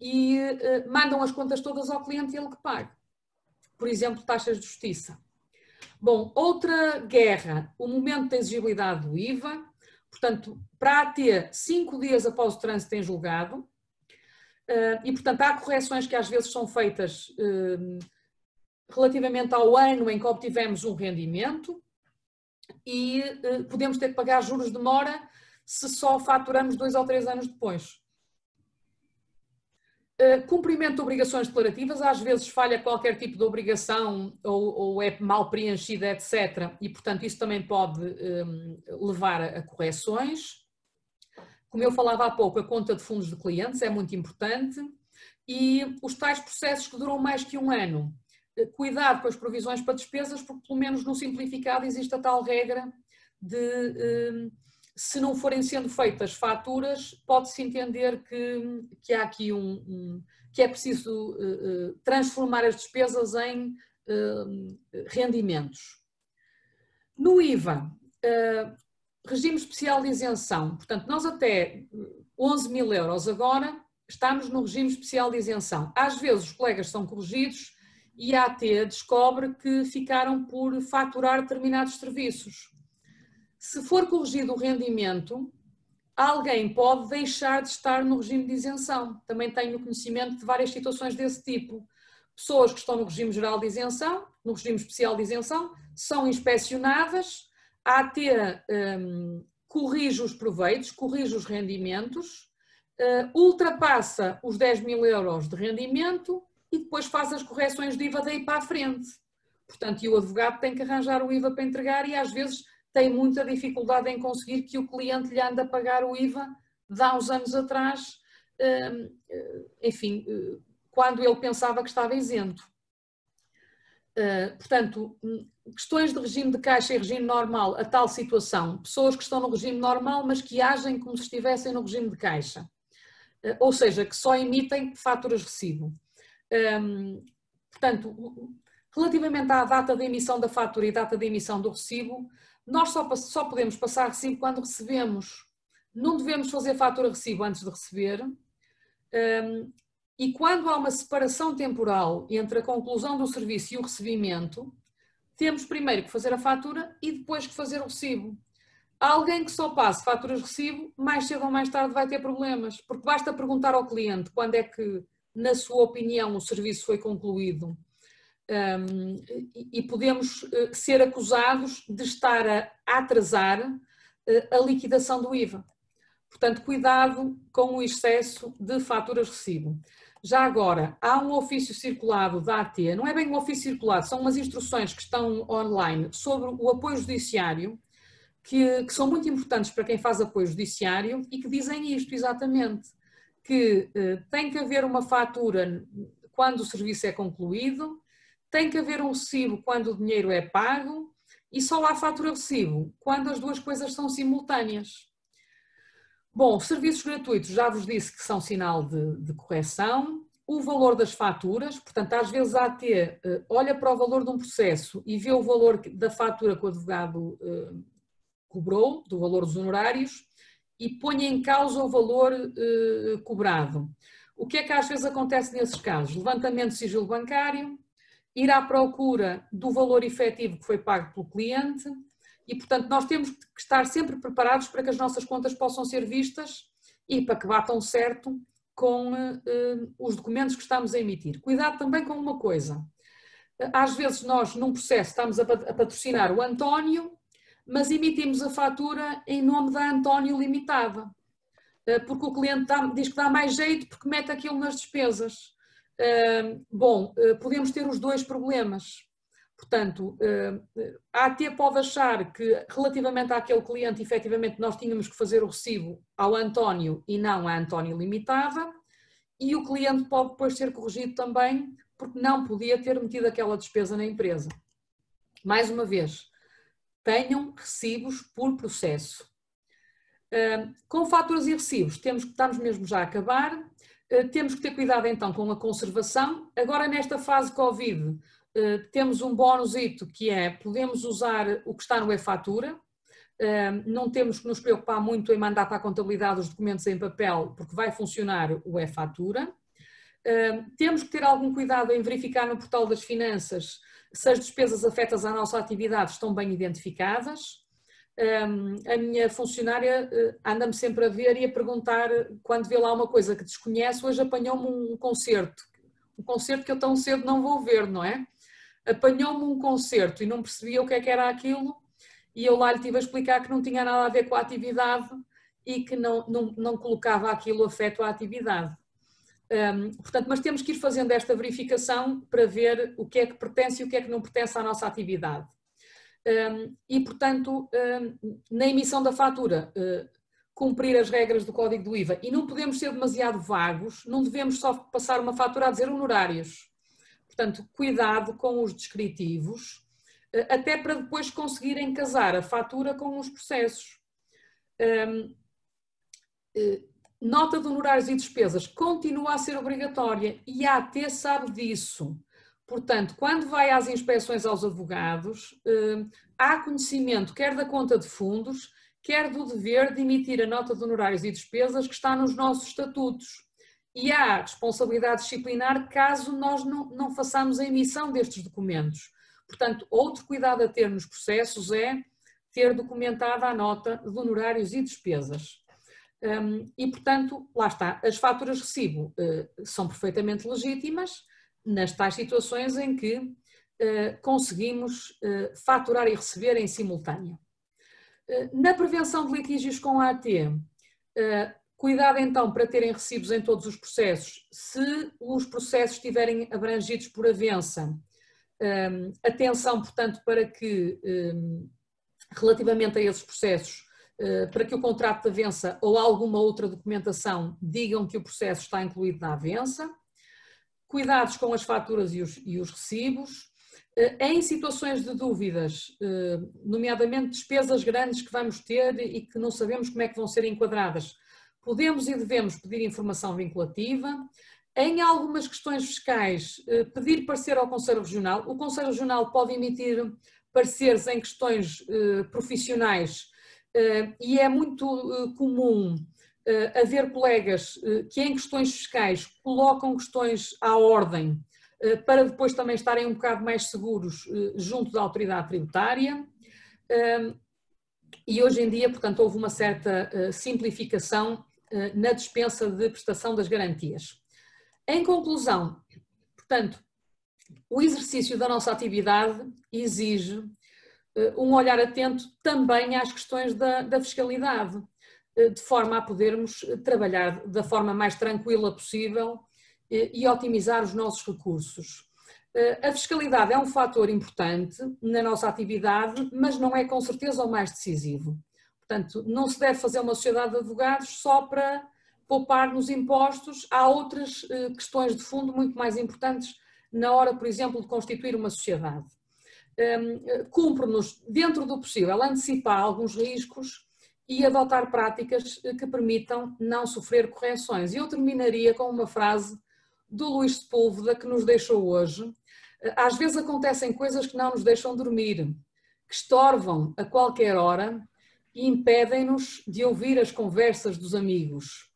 e mandam as contas todas ao cliente e ele que paga. Por exemplo, taxas de justiça. Bom, outra guerra, o momento da exigibilidade do IVA. Portanto, para a AT, 5 dias após o trânsito em julgado. E, portanto, há correções que às vezes são feitas relativamente ao ano em que obtivemos um rendimento e podemos ter que pagar juros de mora se só faturamos 2 ou 3 anos depois. Cumprimento de obrigações declarativas, às vezes falha qualquer tipo de obrigação ou é mal preenchida, etc. E, portanto, isso também pode levar a correções. Como eu falava há pouco, a conta de fundos de clientes é muito importante. E os tais processos que duram mais que um ano. Cuidado com as provisões para despesas, porque pelo menos no simplificado existe a tal regra de se não forem sendo feitas faturas, pode-se entender que há aqui que é preciso transformar as despesas em rendimentos. No IVA, regime especial de isenção. Portanto, nós até 11.000 euros agora estamos no regime especial de isenção. Às vezes os colegas são corrigidos e a AT descobre que ficaram por faturar determinados serviços. Se for corrigido o rendimento, alguém pode deixar de estar no regime de isenção. Também tenho conhecimento de várias situações desse tipo. Pessoas que estão no regime geral de isenção, no regime especial de isenção, são inspecionadas, a AT corrige os proveitos, corrige os rendimentos, ultrapassa os 10.000 euros de rendimento e depois faz as correções de IVA daí para a frente. Portanto, e o advogado tem que arranjar o IVA para entregar e às vezes tem muita dificuldade em conseguir que o cliente lhe ande a pagar o IVA de há uns anos atrás, enfim, quando ele pensava que estava isento. Portanto, questões de regime de caixa e regime normal, a tal situação, pessoas que estão no regime normal, mas que agem como se estivessem no regime de caixa, ou seja, que só emitem faturas recibo. Portanto, relativamente à data de emissão da fatura e data de emissão do recibo, nós só podemos passar recibo quando recebemos. Não devemos fazer fatura recibo antes de receber. E quando há uma separação temporal entre a conclusão do serviço e o recebimento, temos primeiro que fazer a fatura e depois que fazer o recibo. Há alguém que só passe faturas recibo, mais cedo ou mais tarde vai ter problemas, porque basta perguntar ao cliente quando é que, na sua opinião, o serviço foi concluído. E podemos ser acusados de estar a atrasar a liquidação do IVA. Portanto, cuidado com o excesso de faturas recibo. Já agora, há um ofício circulado da AT, não é bem um ofício circulado, são umas instruções que estão online sobre o apoio judiciário, que são muito importantes para quem faz apoio judiciário e que dizem isto exatamente, que tem que haver uma fatura quando o serviço é concluído, tem que haver um recibo quando o dinheiro é pago e só há fatura-recibo quando as duas coisas são simultâneas. Bom, serviços gratuitos, já vos disse que são sinal de correção. O valor das faturas, portanto, às vezes a AT olha para o valor de um processo e vê o valor da fatura que o advogado cobrou, do valor dos honorários, e põe em causa o valor cobrado. O que é que às vezes acontece nesses casos? Levantamento de sigilo bancário, ir à procura do valor efetivo que foi pago pelo cliente e, portanto, nós temos que estar sempre preparados para que as nossas contas possam ser vistas e para que batam certo com os documentos que estamos a emitir. Cuidado também com uma coisa. Às vezes nós, num processo, estamos a patrocinar o António, mas emitimos a fatura em nome da António Limitada, porque o cliente diz que dá mais jeito porque mete aquilo nas despesas. Bom, podemos ter os dois problemas. Portanto, a AT pode achar que relativamente àquele cliente, efetivamente nós tínhamos que fazer o recibo ao António e não à António Limitada, e o cliente pode depois ser corrigido também porque não podia ter metido aquela despesa na empresa. Mais uma vez, tenham recibos por processo. Com faturas e recibos, estamos mesmo já a acabar, temos que ter cuidado então com a conservação. Agora nesta fase Covid, temos um bónusito que é, podemos usar o que está no e-fatura, não temos que nos preocupar muito em mandar para a contabilidade os documentos em papel, porque vai funcionar o e-fatura. Temos que ter algum cuidado em verificar no portal das finanças se as despesas afetas à nossa atividade estão bem identificadas. A minha funcionária anda-me sempre a ver e a perguntar, quando vê lá uma coisa que desconhece, hoje apanhou-me um concerto que eu tão cedo não vou ver, não é? Apanhou-me um concerto e não percebia o que é que era aquilo e eu lá lhe tive a explicar que não tinha nada a ver com a atividade e que não colocava aquilo afeto à atividade. Portanto, mas temos que ir fazendo esta verificação para ver o que é que pertence e o que é que não pertence à nossa atividade. E, portanto, na emissão da fatura, cumprir as regras do Código do IVA e não podemos ser demasiado vagos, não devemos só passar uma fatura a dizer honorários. Portanto, cuidado com os descritivos, até para depois conseguirem casar a fatura com os processos. Nota de honorários e despesas continua a ser obrigatória e a AT sabe disso. Portanto, quando vai às inspeções aos advogados, há conhecimento quer da conta de fundos, quer do dever de emitir a nota de honorários e despesas que está nos nossos estatutos. E há responsabilidade disciplinar caso nós não façamos a emissão destes documentos. Portanto, outro cuidado a ter nos processos é ter documentada a nota de honorários e despesas. E, portanto, lá está, as faturas de recibo são perfeitamente legítimas nas tais situações em que conseguimos faturar e receber em simultâneo. Na prevenção de litígios com a AT, cuidado então para terem recibos em todos os processos. Se os processos estiverem abrangidos por avença, atenção, portanto, para que, relativamente a esses processos, para que o contrato de avença ou alguma outra documentação digam que o processo está incluído na avença. Cuidados com as faturas e os recibos. Em situações de dúvidas, nomeadamente despesas grandes que vamos ter e que não sabemos como é que vão ser enquadradas, podemos e devemos pedir informação vinculativa. Em algumas questões fiscais, pedir parecer ao Conselho Regional. O Conselho Regional pode emitir pareceres em questões profissionais e é muito comum haver colegas que em questões fiscais colocam questões à ordem para depois também estarem um bocado mais seguros junto da autoridade tributária. E hoje em dia, portanto, houve uma certa simplificação na dispensa de prestação das garantias. Em conclusão, portanto, o exercício da nossa atividade exige um olhar atento também às questões da fiscalidade, de forma a podermos trabalhar da forma mais tranquila possível e otimizar os nossos recursos. A fiscalidade é um fator importante na nossa atividade, mas não é com certeza o mais decisivo. Portanto, não se deve fazer uma sociedade de advogados só para poupar nos impostos. Há outras questões de fundo muito mais importantes na hora, por exemplo, de constituir uma sociedade. Cumpre-nos, dentro do possível, antecipar alguns riscos e adotar práticas que permitam não sofrer correções. E eu terminaria com uma frase do Luís Sepúlveda que nos deixou hoje. Às vezes acontecem coisas que não nos deixam dormir, que estorvam a qualquer hora e impedem-nos de ouvir as conversas dos amigos.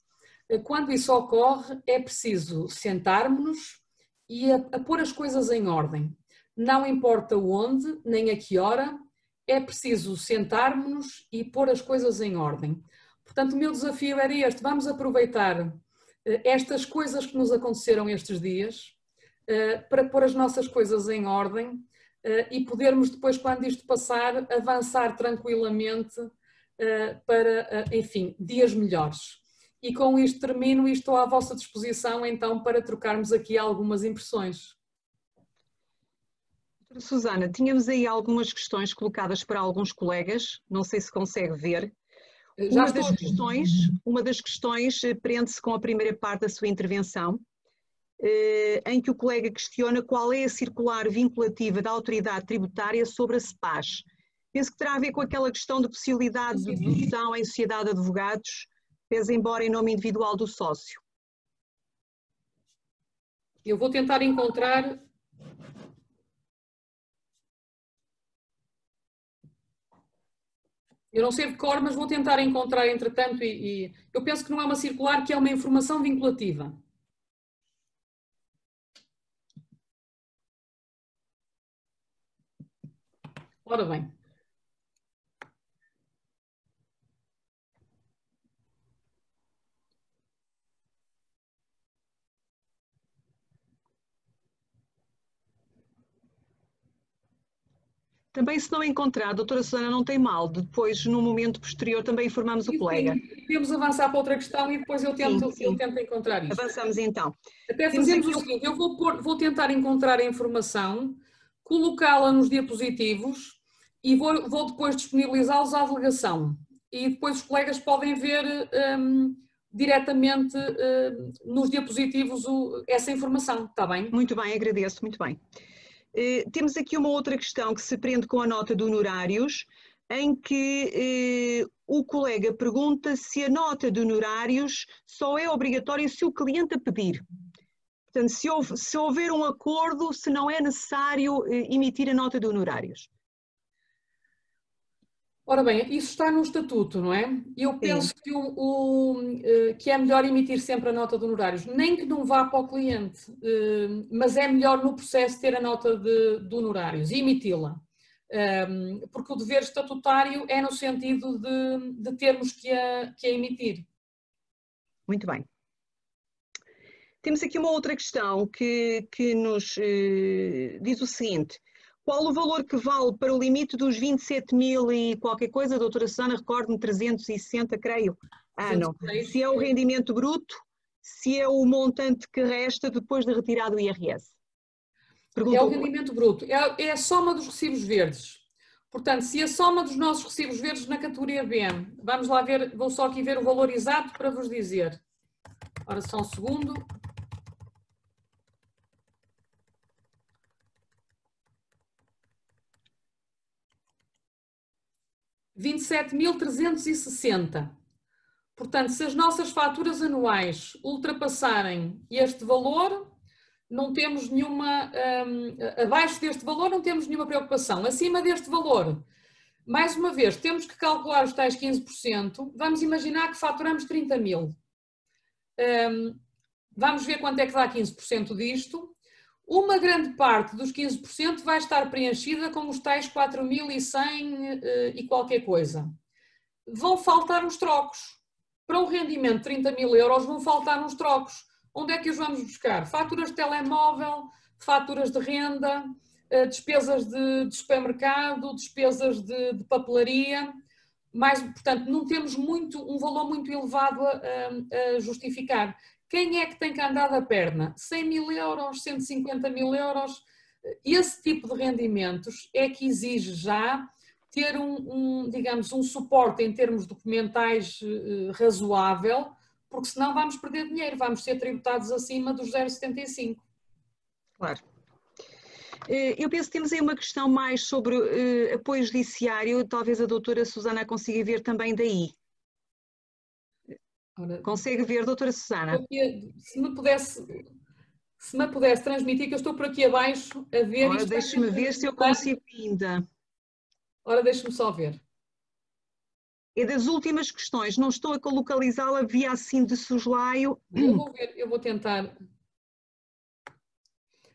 Quando isso ocorre, é preciso sentarmos-nos e a pôr as coisas em ordem. Não importa onde, nem a que hora, é preciso sentarmos-nos e pôr as coisas em ordem. Portanto, o meu desafio era este: vamos aproveitar estas coisas que nos aconteceram estes dias para pôr as nossas coisas em ordem e podermos depois, quando isto passar, avançar tranquilamente para, enfim, dias melhores. E com isto termino e estou à vossa disposição então para trocarmos aqui algumas impressões. Susana, tínhamos aí algumas questões colocadas para alguns colegas, não sei se consegue ver. Uma das questões prende-se com a primeira parte da sua intervenção, em que o colega questiona qual é a circular vinculativa da autoridade tributária sobre a CEPAS. Penso que terá a ver com aquela questão de possibilidade de dedução em sociedade de advogados, pese embora em nome individual do sócio. Eu vou tentar encontrar... Eu não sei de cor, mas vou tentar encontrar, entretanto, e eu penso que não é uma circular, que é uma informação vinculativa. Ora bem. Também, se não encontrar, a doutora Susana, não tem mal. Depois, no momento posterior, também informamos o colega. Podemos avançar para outra questão e depois eu tento encontrar isto. Avançamos então. Até fazemos o seguinte: eu vou tentar encontrar a informação, colocá-la nos diapositivos e vou depois disponibilizá-los à delegação. E depois os colegas podem ver diretamente nos diapositivos essa informação, está bem? Muito bem, agradeço, muito bem. Temos aqui uma outra questão que se prende com a nota de honorários, em que o colega pergunta se a nota de honorários só é obrigatória se o cliente a pedir. Portanto, se houver um acordo, se não é necessário emitir a nota de honorários. Ora bem, isso está no estatuto, não é? Eu penso que é melhor emitir sempre a nota de honorários, nem que não vá para o cliente, mas é melhor no processo ter a nota de honorários e emiti-la. Porque o dever estatutário é no sentido de termos que a emitir. Muito bem. Temos aqui uma outra questão que nos diz o seguinte: qual o valor que vale para o limite dos 27 mil e qualquer coisa, doutora Susana, recordo-me 360, creio, ano? Se é o rendimento bruto, se é o montante que resta depois de retirar do IRS? É o rendimento bruto, é a soma dos recibos verdes. Portanto, se a soma dos nossos recibos verdes na categoria B, vamos lá ver, vou só aqui ver o valor exato para vos dizer. Ora, só um segundo. €27.360. Portanto, se as nossas faturas anuais ultrapassarem este valor, não temos nenhuma, abaixo deste valor não temos nenhuma preocupação. Acima deste valor, mais uma vez, temos que calcular os tais 15%. Vamos imaginar que faturamos 30 mil. Vamos ver quanto é que dá 15% disto. Uma grande parte dos 15% vai estar preenchida com os tais 4.100 e qualquer coisa. Vão faltar os trocos. Para um rendimento de 30 mil euros vão faltar uns trocos. Onde é que os vamos buscar? Faturas de telemóvel, faturas de renda, despesas de supermercado, despesas de papelaria. Portanto, não temos um valor muito elevado a justificar. Quem é que tem que andar da perna? 100 mil euros, 150 mil euros? Esse tipo de rendimentos é que exige já ter digamos, um suporte em termos documentais razoável, porque senão vamos perder dinheiro, vamos ser tributados acima dos 0,75. Claro. Eu penso que temos aí uma questão mais sobre apoio judiciário, talvez a doutora Susana consiga ver também daí. Ora, consegue ver, doutora Susana? Se me pudesse transmitir, que eu estou por aqui abaixo a ver... Ora, deixe-me ver se eu consigo ainda. Ora, deixe-me só ver. É das últimas questões, não estou a localizá-la via assim de soslaio. Eu vou ver, eu vou tentar...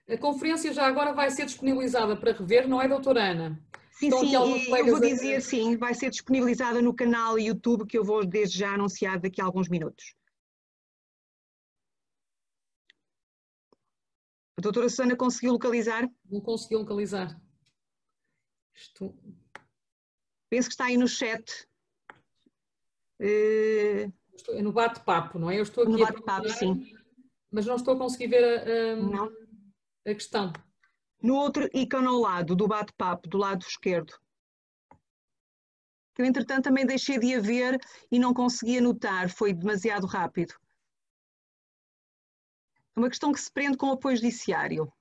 A conferência já agora vai ser disponibilizada para rever, não é, doutora Ana? Sim, sim, eu vou dizer sim, vai ser disponibilizada no canal YouTube que eu vou desde já anunciar daqui a alguns minutos. A doutora Susana conseguiu localizar? Não consegui localizar. Penso que está aí no chat. É no bate-papo, não é? Eu estou aqui no bate-papo, sim. Mas não estou a conseguir ver a questão. No outro ícone ao lado do bate-papo, do lado esquerdo. Eu, entretanto, também deixei de a ver e não consegui anotar, foi demasiado rápido. É uma questão que se prende com o apoio judiciário.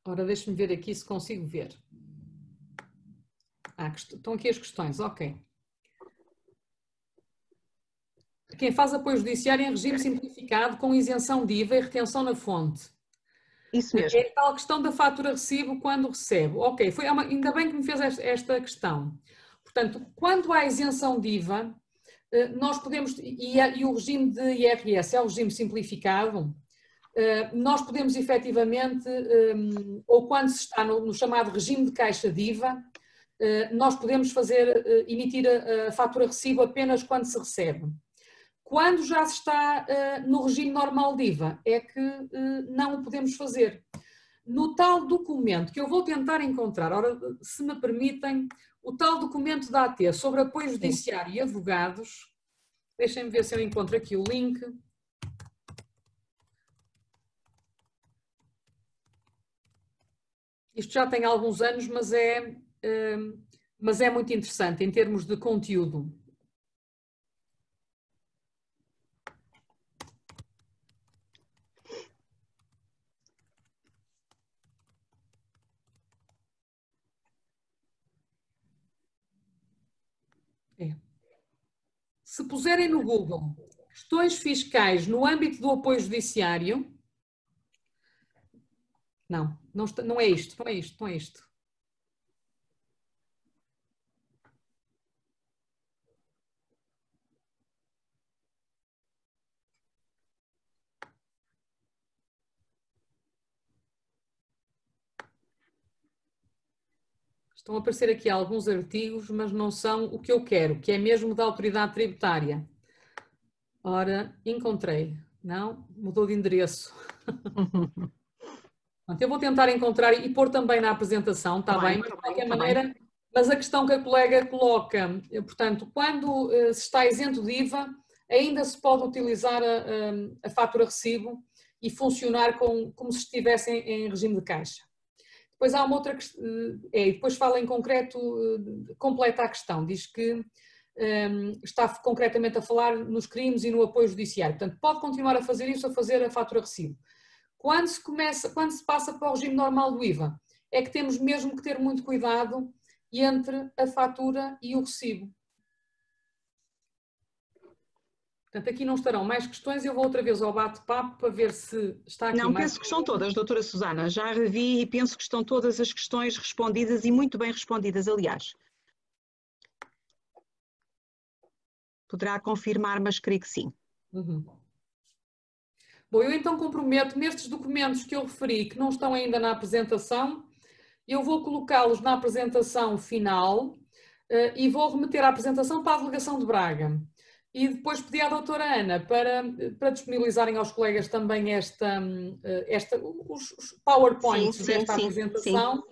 Ora, deixe-me ver aqui se consigo ver. Estão aqui as questões, ok. Quem faz apoio judiciário em regime simplificado com isenção de IVA e retenção na fonte. Isso mesmo. É a tal questão da fatura-recibo quando recebe. Ok, ainda bem que me fez esta questão. Portanto, quando há isenção de IVA, nós podemos, e o regime de IRS é o regime simplificado, nós podemos efetivamente, ou quando se está no chamado regime de caixa de IVA, nós podemos emitir a fatura-recibo apenas quando se recebe. Quando já se está no regime normal de IVA, é que não o podemos fazer. No tal documento que eu vou tentar encontrar, ora, se me permitem, o tal documento da AT sobre apoio judiciário e advogados, deixem-me ver se eu encontro aqui o link. Isto já tem alguns anos, mas é muito interessante em termos de conteúdo. Se puserem no Google questões fiscais no âmbito do apoio judiciário, não é isto, não é isto, não é isto. Estão a aparecer aqui alguns artigos, mas não são o que eu quero, que é mesmo da autoridade tributária. Ora, encontrei. Não, mudou de endereço. Eu vou tentar encontrar e pôr também na apresentação, está bem? Mas de qualquer maneira, mas a questão que a colega coloca, portanto, quando se está isento de IVA, ainda se pode utilizar a fatura recibo e funcionar como se estivesse em regime de caixa. Depois há uma outra questão, depois fala em concreto, completa a questão, diz que está concretamente a falar nos crimes e no apoio judiciário. Portanto, pode continuar a fazer isso, a fazer a fatura recibo. Quando se passa para o regime normal do IVA, é que temos mesmo que ter muito cuidado entre a fatura e o recibo. Portanto, aqui não estarão mais questões, eu vou outra vez ao bate-papo para ver se está aqui não, mais... penso que estão todas, doutora Susana, já revi e penso que estão todas as questões respondidas e muito bem respondidas, aliás. Poderá confirmar, mas creio que sim. Uhum. Bom, eu então comprometo-me estes documentos que eu referi, que não estão ainda na apresentação, eu vou colocá-los na apresentação final e vou remeter a apresentação para a delegação de Braga. E depois pedi à doutora Ana para disponibilizarem aos colegas também os PowerPoints desta apresentação.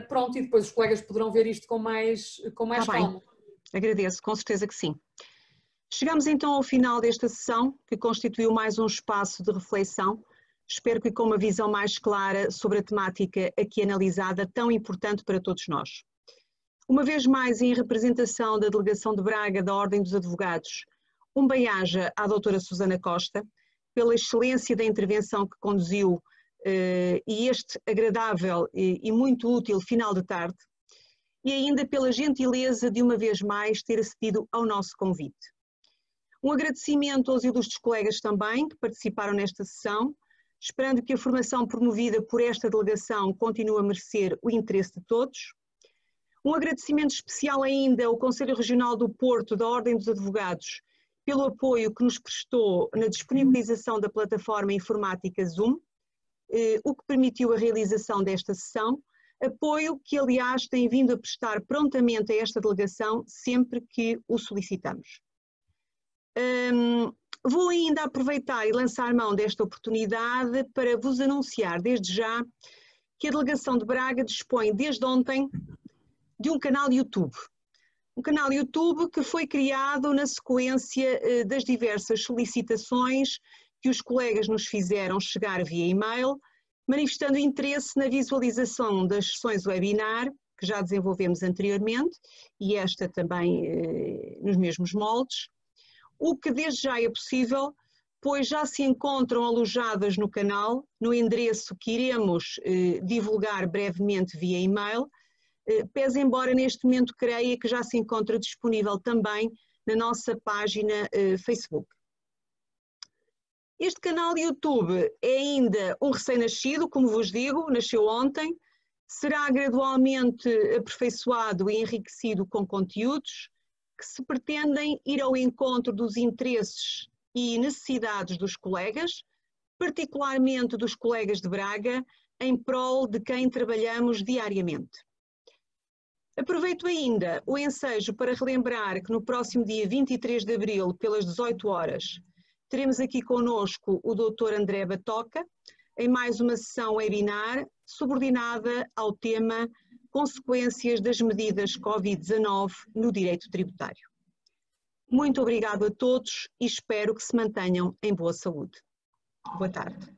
Pronto, e depois os colegas poderão ver isto com mais calma. Agradeço, com certeza que sim. Chegamos então ao final desta sessão, que constituiu mais um espaço de reflexão. Espero que com uma visão mais clara sobre a temática aqui analisada, tão importante para todos nós. Uma vez mais, em representação da Delegação de Braga da Ordem dos Advogados, um bem-aja à doutora Susana Costa, pela excelência da intervenção que conduziu e este agradável e muito útil final de tarde, e ainda pela gentileza de uma vez mais ter acedido ao nosso convite. Um agradecimento aos ilustres colegas também que participaram nesta sessão, esperando que a formação promovida por esta delegação continue a merecer o interesse de todos. Um agradecimento especial ainda ao Conselho Regional do Porto da Ordem dos Advogados pelo apoio que nos prestou na disponibilização da plataforma informática Zoom, o que permitiu a realização desta sessão, apoio que aliás tem vindo a prestar prontamente a esta delegação sempre que o solicitamos. Vou ainda aproveitar e lançar mão desta oportunidade para vos anunciar desde já que a Delegação de Braga dispõe desde ontem de um canal YouTube. Um canal YouTube que foi criado na sequência das diversas solicitações que os colegas nos fizeram chegar via e-mail, manifestando interesse na visualização das sessões webinar, que já desenvolvemos anteriormente, e esta também nos mesmos moldes. O que desde já é possível, pois já se encontram alojadas no canal, no endereço que iremos divulgar brevemente via e-mail, pese embora neste momento creia que já se encontra disponível também na nossa página Facebook. Este canal de YouTube é ainda um recém-nascido, como vos digo, nasceu ontem, será gradualmente aperfeiçoado e enriquecido com conteúdos que se pretendem ir ao encontro dos interesses e necessidades dos colegas, particularmente dos colegas de Braga, em prol de quem trabalhamos diariamente. Aproveito ainda o ensejo para relembrar que no próximo dia 23 de abril, pelas 18 horas, teremos aqui conosco o Dr. André Batoca, em mais uma sessão webinar subordinada ao tema Consequências das medidas Covid-19 no direito tributário. Muito obrigado a todos e espero que se mantenham em boa saúde. Boa tarde.